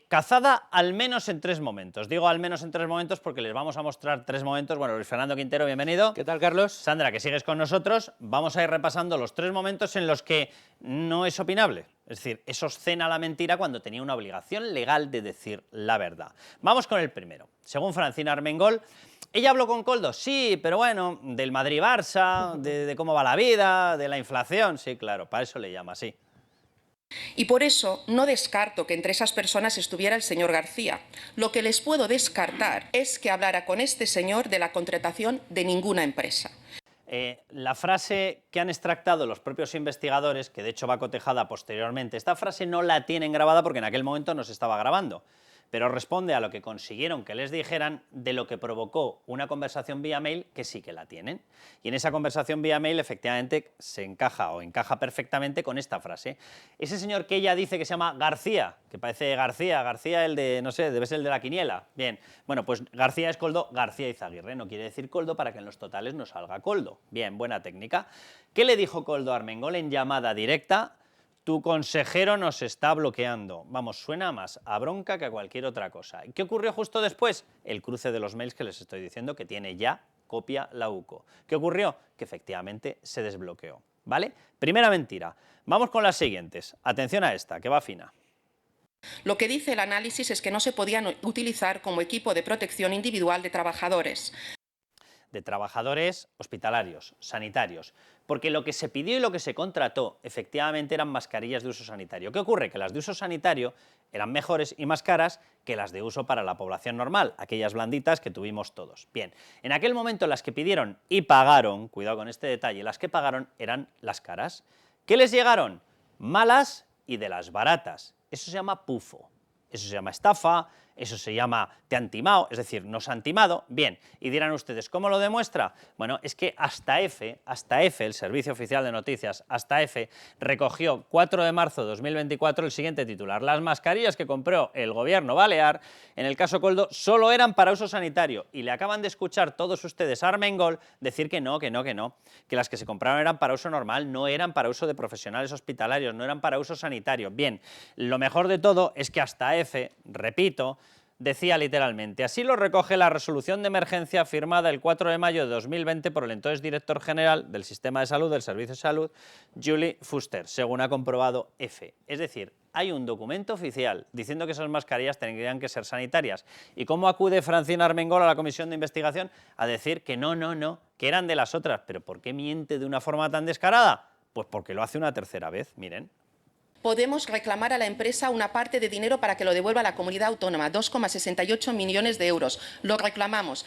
cazada al menos en 3 momentos. Digo al menos en 3 momentos porque les vamos a mostrar 3 momentos. Bueno, Luis Fernando Quintero, bienvenido.
¿Qué tal, Carlos?
Sandra, que sigues con nosotros. Vamos a ir repasando los 3 momentos en los que no es opinable. Es decir, es obscena la mentira cuando tenía una obligación legal de decir la verdad. Vamos con el primero. Según Francina Armengol, ¿ella habló con Koldo? Sí, pero bueno, del Madrid-Barça, de cómo va la vida, de la inflación. Sí, claro, para eso le llama así.
Y por eso no descarto que entre esas personas estuviera el señor García. Lo que les puedo descartar es que hablara con este señor de la contratación de ninguna empresa.
La frase que han extractado los propios investigadores, que de hecho va cotejada posteriormente, esta frase no la tienen grabada porque en aquel momento no se estaba grabando, pero responde a lo que consiguieron que les dijeran de lo que provocó una conversación vía mail que sí que la tienen. Y en esa conversación vía mail efectivamente se encaja perfectamente con esta frase. Ese señor que ella dice que se llama García, que parece García el de, no sé, debe ser el de la quiniela. Bien, bueno, pues García es Koldo García Izaguirre, no quiere decir Koldo para que en los totales no salga Koldo. Bien, buena técnica. ¿Qué le dijo Koldo a Armengol en llamada directa? Tu consejero nos está bloqueando. Vamos, suena más a bronca que a cualquier otra cosa. ¿Y qué ocurrió justo después? El cruce de los mails que les estoy diciendo que tiene ya copia la UCO. ¿Qué ocurrió? Que efectivamente se desbloqueó. ¿Vale? Primera mentira. Vamos con las siguientes. Atención a esta, que va fina.
Lo que dice el análisis es que no se podían utilizar como equipo de protección individual de trabajadores.
De trabajadores hospitalarios, sanitarios, porque lo que se pidió y lo que se contrató efectivamente eran mascarillas de uso sanitario. ¿Qué ocurre? Que las de uso sanitario eran mejores y más caras que las de uso para la población normal, aquellas blanditas que tuvimos todos. Bien, en aquel momento las que pidieron y pagaron, cuidado con este detalle, las que pagaron eran las caras. ¿Qué les llegaron? Malas y de las baratas. Eso se llama pufo, eso se llama estafa, eso se llama te han timado, es decir, nos han timado. Bien, y dirán ustedes, ¿cómo lo demuestra? Bueno, es que hasta EFE, el Servicio Oficial de Noticias, hasta EFE, recogió 4 de marzo de 2024 el siguiente titular. Las mascarillas que compró el gobierno balear, en el caso Koldo, solo eran para uso sanitario. Y le acaban de escuchar todos ustedes a Armengol decir que no, que las que se compraron eran para uso normal, no eran para uso de profesionales hospitalarios, no eran para uso sanitario. Bien, lo mejor de todo es que hasta EFE, repito, decía literalmente, así lo recoge la resolución de emergencia firmada el 4 de mayo de 2020 por el entonces director general del Sistema de Salud, del Servicio de Salud, Julie Fuster, según ha comprobado EFE. Es decir, hay un documento oficial diciendo que esas mascarillas tendrían que ser sanitarias. ¿Y cómo acude Francina Armengol a la comisión de investigación a decir que no, que eran de las otras? ¿Pero por qué miente de una forma tan descarada? Pues porque lo hace una tercera vez, miren.
podemos reclamar a la empresa una parte de dinero para que lo devuelva a la comunidad autónoma, 2,68 millones de euros. Lo reclamamos.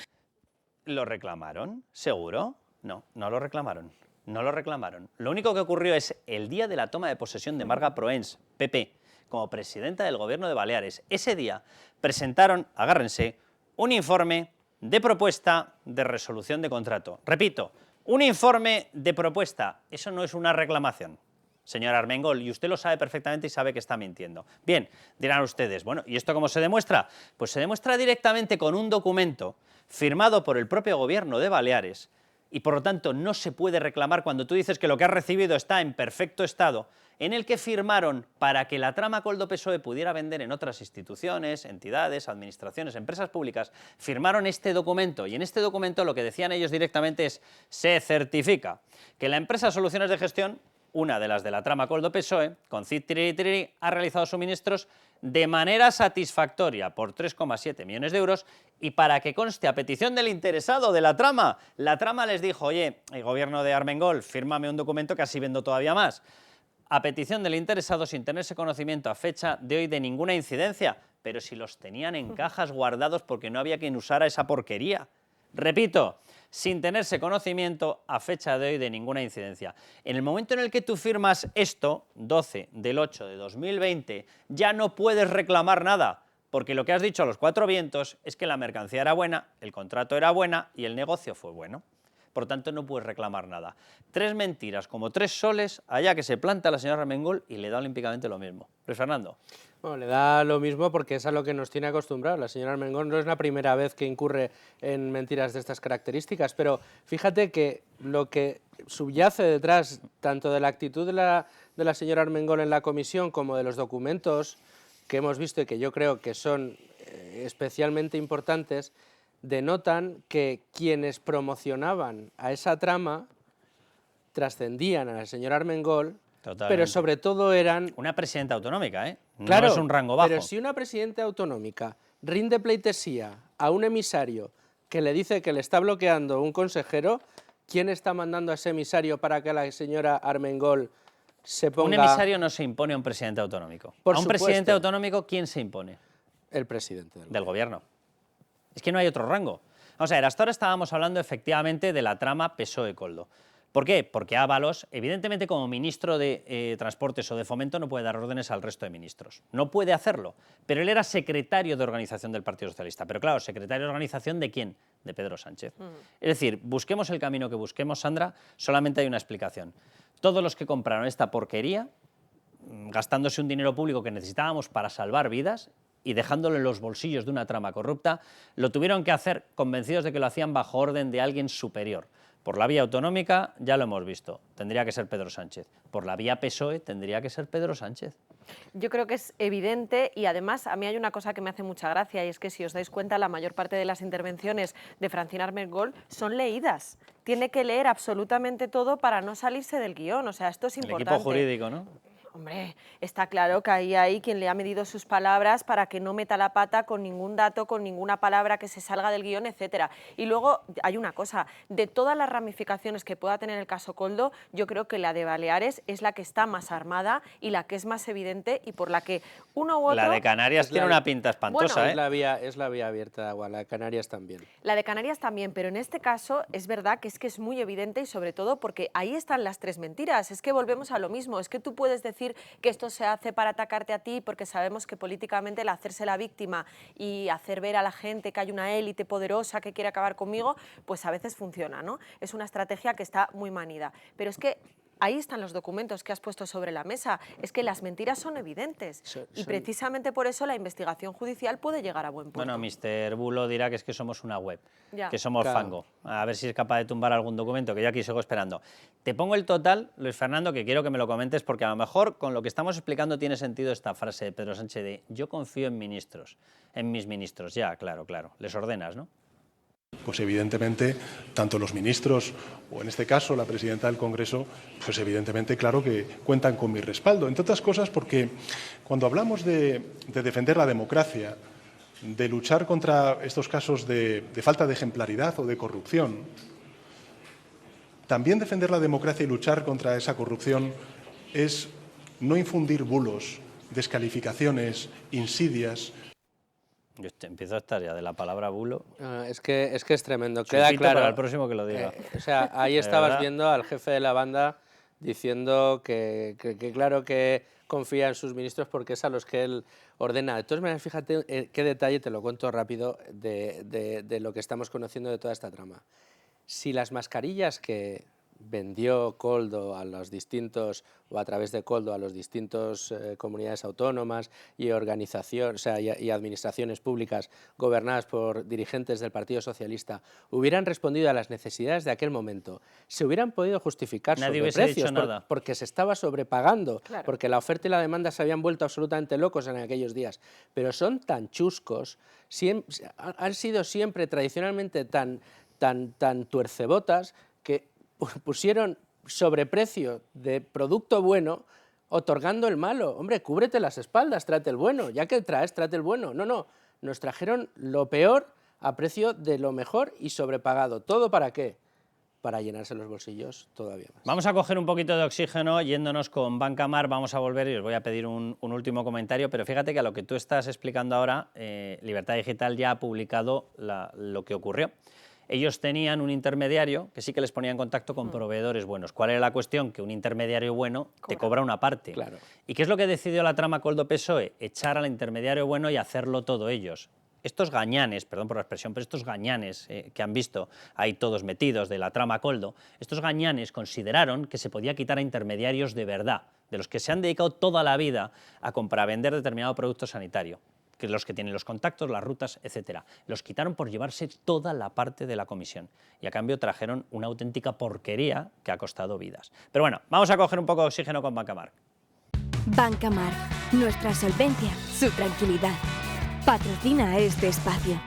¿Lo reclamaron? ¿Seguro? No, no lo reclamaron. No lo reclamaron. Lo único que ocurrió es el día de la toma de posesión de Marga Proens, PP, como presidenta del Gobierno de Baleares. Ese día presentaron, agárrense, un informe de propuesta de resolución de contrato. Repito, un informe de propuesta. Eso no es una reclamación, señor Armengol, y usted lo sabe perfectamente y sabe que está mintiendo. Bien, dirán ustedes, bueno, ¿y esto cómo se demuestra? Pues se demuestra directamente con un documento firmado por el propio Gobierno de Baleares, y por lo tanto no se puede reclamar cuando tú dices que lo que has recibido está en perfecto estado, en el que firmaron para que la trama Koldo-PSOE pudiera vender en otras instituciones, entidades, administraciones, empresas públicas, firmaron este documento, y en este documento lo que decían ellos directamente es: se certifica que la empresa Soluciones de Gestión, una de las de la trama Koldo-PSOE, con CID Tiriri, ha realizado suministros de manera satisfactoria por 3,7 millones de euros, y para que conste a petición del interesado de la trama les dijo: oye, el Gobierno de Armengol, fírmame un documento que así vendo todavía más. A petición del interesado, sin tenerse conocimiento a fecha de hoy de ninguna incidencia, pero si los tenían en cajas guardados porque no había quien usara esa porquería. Repito, sin tenerse conocimiento a fecha de hoy de ninguna incidencia. En el momento en el que tú firmas esto, 12 del 8 de 2020, ya no puedes reclamar nada, porque lo que has dicho a los cuatro vientos es que la mercancía era buena, el contrato era buena y el negocio fue bueno. Por tanto, no puedes reclamar nada. 3 mentiras como 3 soles, allá que se planta la señora Armengol y le da olímpicamente lo mismo. Luis Fernando.
Bueno, le da lo mismo porque es a lo que nos tiene acostumbrados. La señora Armengol no es la primera vez que incurre en mentiras de estas características, pero fíjate que lo que subyace detrás tanto de la actitud de la señora Armengol en la comisión como de los documentos que hemos visto y que yo creo que son especialmente importantes, denotan que quienes promocionaban a esa trama trascendían a la señora Armengol. Totalmente. Pero sobre todo eran...
Una presidenta autonómica, ¿eh?
Claro,
no es un rango bajo.
Pero si una presidenta autonómica rinde pleitesía a un emisario que le dice que le está bloqueando un consejero, ¿quién está mandando a ese emisario para que la señora Armengol se ponga...?
Un emisario no se impone a un presidente autonómico.
Por
a un
supuesto.
presidente autonómico, ¿quién se impone?
El presidente
del gobierno. Es que no hay otro rango. Vamos a ver, hasta ahora estábamos hablando efectivamente de la trama PSOE-Koldo. ¿Por qué? Porque Ábalos, evidentemente como ministro de Transportes o de Fomento, no puede dar órdenes al resto de ministros. No puede hacerlo. Pero él era secretario de organización del Partido Socialista. Pero claro, ¿secretario de organización de quién? De Pedro Sánchez. Es decir, busquemos el camino que busquemos, Sandra, solamente hay una explicación. Todos los que compraron esta porquería, gastándose un dinero público que necesitábamos para salvar vidas y dejándolo en los bolsillos de una trama corrupta, lo tuvieron que hacer convencidos de que lo hacían bajo orden de alguien superior. Por la vía autonómica, ya lo hemos visto, tendría que ser Pedro Sánchez. Por la vía PSOE, tendría que ser Pedro Sánchez.
Yo creo que es evidente, y además a mí hay una cosa que me hace mucha gracia, y es que si os dais cuenta, la mayor parte de las intervenciones de Francina Armengol son leídas. Tiene que leer absolutamente todo para no salirse del guión, o sea, esto es importante.
El equipo jurídico, ¿no?
Hombre, está claro que hay quien le ha medido sus palabras para que no meta la pata con ningún dato, con ninguna palabra que se salga del guión, etcétera. Y luego hay una cosa, de todas las ramificaciones que pueda tener el caso Koldo, yo creo que la de Baleares es la que está más armada y la que es más evidente y por la que uno u otro...
La de Canarias tiene una pinta espantosa,
bueno, es la vía abierta de agua, la de Canarias también.
La de Canarias también, pero en este caso es verdad que es muy evidente y sobre todo porque ahí están las 3 mentiras. Es que volvemos a lo mismo, es que tú puedes decir que esto se hace para atacarte a ti porque sabemos que políticamente el hacerse la víctima y hacer ver a la gente que hay una élite poderosa que quiere acabar conmigo, pues a veces funciona, ¿no? Es una estrategia que está muy manida. Pero es que ahí están los documentos que has puesto sobre la mesa. Es que las mentiras son evidentes y precisamente por eso la investigación judicial puede llegar a buen puerto.
Bueno, Mr. Bulo dirá que es que somos una web, que somos
Claro.
fango. A ver si es capaz de tumbar algún documento, que yo aquí sigo esperando. Te pongo el total, Luis Fernando, que quiero que me lo comentes, porque a lo mejor con lo que estamos explicando tiene sentido esta frase de Pedro Sánchez de yo confío en ministros, en mis ministros. Ya, claro, les ordenas, ¿no?
Pues evidentemente, tanto los ministros o en este caso la presidenta del Congreso, pues evidentemente claro que cuentan con mi respaldo. Entre otras cosas porque cuando hablamos de defender la democracia, de luchar contra estos casos de falta de ejemplaridad o de corrupción, también defender la democracia y luchar contra esa corrupción es
no infundir bulos, descalificaciones, insidias.
Yo empiezo a estar ya de la palabra bulo.
Es que es tremendo. Queda claro.
Para el próximo que lo diga.
O sea, ahí estabas viendo al jefe de la banda diciendo que claro que confía en sus ministros porque es a los que él ordena. De todas maneras, fíjate qué detalle, te lo cuento rápido, de lo que estamos conociendo de toda esta trama. Si las mascarillas que vendió Koldo a los distintos, o a través de Koldo a los distintos comunidades autónomas y organizaciones, o sea, y administraciones públicas gobernadas por dirigentes del Partido Socialista, hubieran respondido a las necesidades de aquel momento, se hubieran podido justificar
Nadie
sobre
hubiese
precios,
dicho nada.
porque se estaba sobrepagando,
Claro.
porque la oferta y la demanda se habían vuelto absolutamente locos en aquellos días. Pero son tan chuscos, han sido siempre tradicionalmente tan tuercebotas que pusieron sobreprecio de producto bueno otorgando el malo. Hombre, cúbrete las espaldas, trate el bueno. Ya que traes, trate el bueno. No, nos trajeron lo peor a precio de lo mejor y sobrepagado. ¿Todo para qué? Para llenarse los bolsillos todavía más.
Vamos a coger un poquito de oxígeno yéndonos con Banca Mar, vamos a volver y os voy a pedir un último comentario, pero fíjate que a lo que tú estás explicando ahora, Libertad Digital ya ha publicado lo que ocurrió. Ellos tenían un intermediario que sí que les ponía en contacto con proveedores buenos. ¿Cuál era la cuestión? Que un intermediario bueno te cobra una parte.
Claro.
¿Y qué es lo que decidió la trama Koldo-PSOE? Echar al intermediario bueno y hacerlo todo ellos. Estos gañanes, perdón por la expresión, pero estos gañanes que han visto ahí todos metidos de la trama Koldo, estos gañanes consideraron que se podía quitar a intermediarios de verdad, de los que se han dedicado toda la vida a compravender determinado producto sanitario, que los que tienen los contactos, las rutas, etcétera. Los quitaron por llevarse toda la parte de la comisión y a cambio trajeron una auténtica porquería que ha costado vidas. Pero bueno, vamos a coger un poco de oxígeno con Banca Mar.
Banca Mar, nuestra solvencia, su tranquilidad. Patrocina este espacio.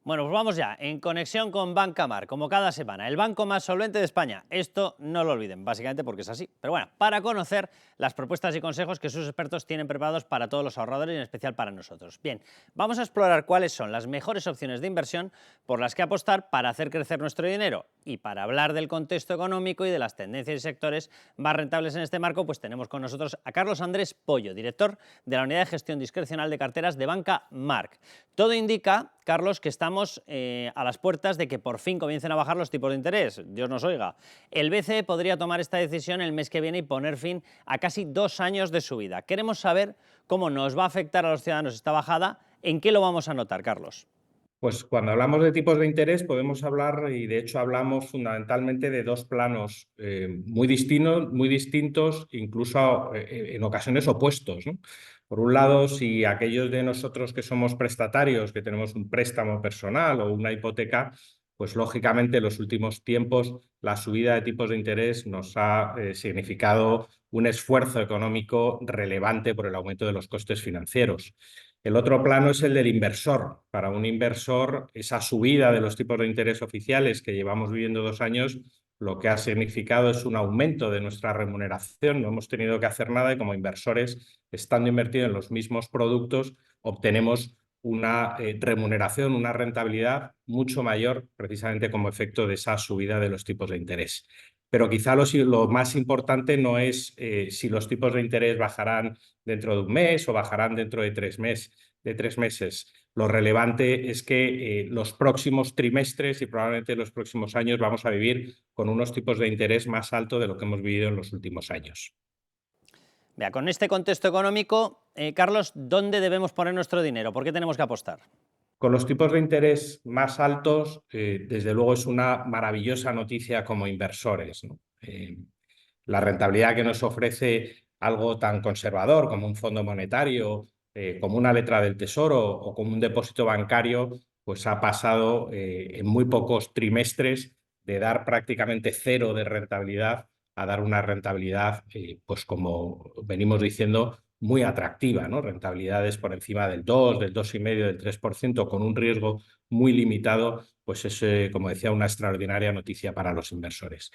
Bueno, pues vamos ya, en conexión con Banca Mar, como cada semana, el banco más solvente de España. Esto no lo olviden, básicamente porque es así. Pero bueno, para conocer las propuestas y consejos que sus expertos tienen preparados para todos los ahorradores y en especial para nosotros. Bien, vamos a explorar cuáles son las mejores opciones de inversión por las que apostar para hacer crecer nuestro dinero. Y para hablar del contexto económico y de las tendencias y sectores más rentables en este marco, pues tenemos con nosotros a Carlos Andrés Pollo, director de la Unidad de Gestión Discrecional de Carteras de Banca Marc. Todo indica, Carlos, que estamos a las puertas de que por fin comiencen a bajar los tipos de interés. Dios nos oiga. El BCE podría tomar esta decisión el mes que viene y poner fin a casi 2 años de subida. Queremos saber cómo nos va a afectar a los ciudadanos esta bajada. ¿En qué lo vamos a notar, Carlos?
Pues cuando hablamos de tipos de interés podemos hablar, y de hecho hablamos fundamentalmente de dos planos muy distintos, incluso en ocasiones opuestos, ¿no? Por un lado, si aquellos de nosotros que somos prestatarios, que tenemos un préstamo personal o una hipoteca, pues lógicamente en los últimos tiempos la subida de tipos de interés nos ha significado un esfuerzo económico relevante por el aumento de los costes financieros. El otro plano es el del inversor. Para un inversor, esa subida de los tipos de interés oficiales que llevamos viviendo 2 años, lo que ha significado es un aumento de nuestra remuneración. No hemos tenido que hacer nada y como inversores, estando invertidos en los mismos productos, obtenemos una remuneración, una rentabilidad mucho mayor precisamente como efecto de esa subida de los tipos de interés. Pero quizá lo más importante no es si los tipos de interés bajarán dentro de un mes o bajarán dentro de 3 meses. Lo relevante es que los próximos trimestres y probablemente los próximos años vamos a vivir con unos tipos de interés más altos de lo que hemos vivido en los últimos años.
Vea, con este contexto económico, Carlos, ¿dónde debemos poner nuestro dinero? ¿Por qué tenemos que apostar?
Con los tipos de interés más altos, desde luego es una maravillosa noticia como inversores, ¿no? La rentabilidad que nos ofrece algo tan conservador como un fondo monetario, como una letra del Tesoro o como un depósito bancario, pues ha pasado en muy pocos trimestres de dar prácticamente 0 de rentabilidad a dar una rentabilidad, pues como venimos diciendo, muy atractiva, ¿no? Rentabilidades por encima del 2, del 2,5, del 3%, con un riesgo muy limitado, pues es, como decía, una extraordinaria noticia para los inversores.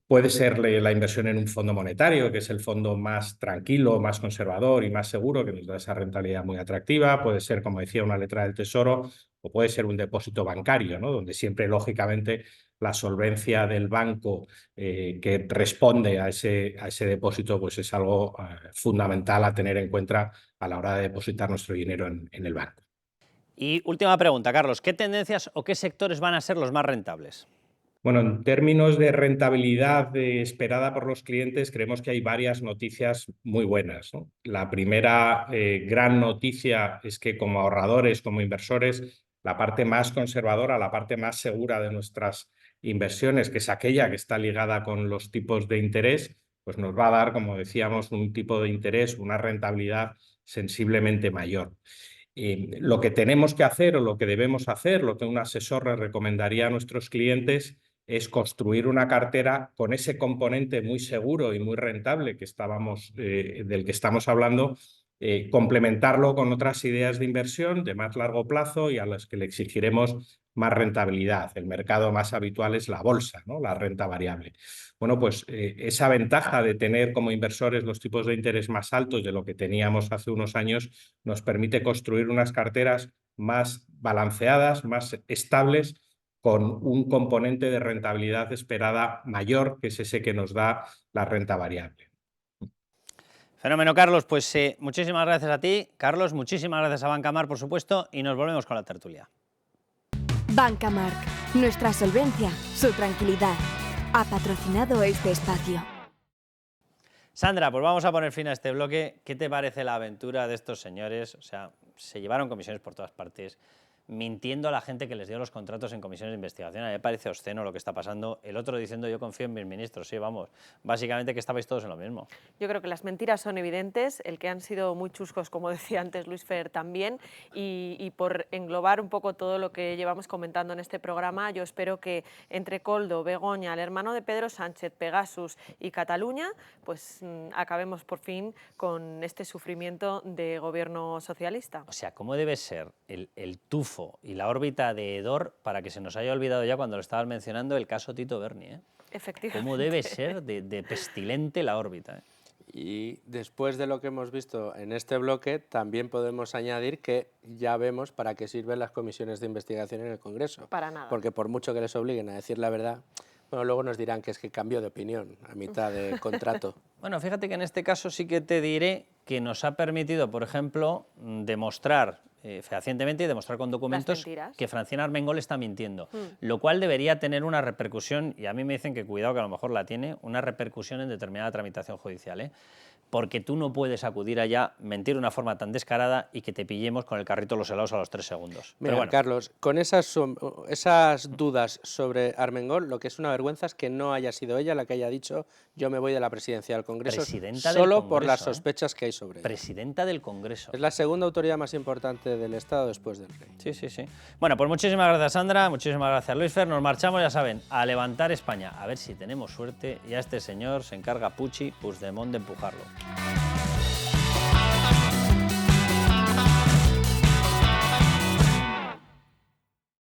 Puede ser la inversión en un fondo monetario, que es el fondo más tranquilo, más conservador y más seguro, que nos da esa rentabilidad muy atractiva. Puede ser, como decía, una letra del Tesoro, o puede ser un depósito bancario, ¿no? Donde siempre, lógicamente, la solvencia del banco que responde a ese depósito pues es algo fundamental a tener en cuenta a la hora de depositar nuestro dinero en el banco.
Y última pregunta, Carlos, ¿qué tendencias o qué sectores van a ser los más rentables?
Bueno, en términos de rentabilidad esperada por los clientes, creemos que hay varias noticias muy buenas, ¿no? La primera gran noticia es que como ahorradores, como inversores, la parte más conservadora, la parte más segura de nuestras inversiones, que es aquella que está ligada con los tipos de interés, pues nos va a dar, como decíamos, un tipo de interés, una rentabilidad sensiblemente mayor. Lo que tenemos que hacer o lo que debemos hacer, lo que un asesor le recomendaría a nuestros clientes, es construir una cartera con ese componente muy seguro y muy rentable que del que estamos hablando, complementarlo con otras ideas de inversión de más largo plazo y a las que le exigiremos más rentabilidad. El mercado más habitual es la bolsa, ¿no? La renta variable. Bueno, pues esa ventaja de tener como inversores los tipos de interés más altos de lo que teníamos hace unos años nos permite construir unas carteras más balanceadas, más estables, con un componente de rentabilidad esperada mayor, que es ese que nos da la renta variable.
Fenómeno, Carlos. Pues muchísimas gracias a ti, Carlos, muchísimas gracias a Banca March, por supuesto, y nos volvemos con la tertulia.
Banca March, nuestra solvencia, su tranquilidad. Ha patrocinado este espacio.
Sandra, pues vamos a poner fin a este bloque. ¿Qué te parece la aventura de estos señores? O sea, se llevaron comisiones por todas partes, mintiendo a la gente que les dio los contratos en comisiones de investigación. A mí me parece obsceno lo que está pasando. El otro diciendo yo confío en mis ministros. Sí, vamos, básicamente que estabais todos en lo mismo.
Yo creo que las mentiras son evidentes, el que han sido muy chuscos, como decía antes Luis Fer, también, y por englobar un poco todo lo que llevamos comentando en este programa, yo espero que entre Koldo, Begoña, el hermano de Pedro Sánchez, Pegasus y Cataluña, pues acabemos por fin con este sufrimiento de gobierno socialista.
O sea, ¿cómo debe ser el tufo y la órbita de hedor para que se nos haya olvidado ya cuando lo estabas mencionando el caso Tito Berni, ¿eh?
Efectivamente.
¿Cómo debe ser de pestilente la órbita, ¿eh?
Y después de lo que hemos visto en este bloque, también podemos añadir que ya vemos para qué sirven las comisiones de investigación en el Congreso.
Para nada.
Porque por mucho que les obliguen a decir la verdad, bueno, luego nos dirán que es que cambió de opinión a mitad de contrato.
Bueno, fíjate que en este caso sí que te diré que nos ha permitido, por ejemplo, demostrar fehacientemente y demostrar con documentos que Francina Armengol está mintiendo, lo cual debería tener una repercusión, y a mí me dicen que cuidado que a lo mejor la tiene, una repercusión en determinada tramitación judicial, ¿eh? Porque tú no puedes acudir allá, mentir de una forma tan descarada y que te pillemos con el carrito de los helados a los 3 segundos.
Mira,
Pero bueno.
Carlos, con esas dudas sobre Armengol, lo que es una vergüenza es que no haya sido ella la que haya dicho yo me voy de la presidencia del Congreso solo por las sospechas que hay sobre ella.
Presidenta del Congreso.
Es la segunda autoridad más importante del Estado después del rey.
Sí, sí, sí. Bueno, pues muchísimas gracias, Sandra, muchísimas gracias, Luis Fer. Nos marchamos, ya saben, a levantar España. A ver si tenemos suerte y a este señor se encarga Puigdemont de empujarlo.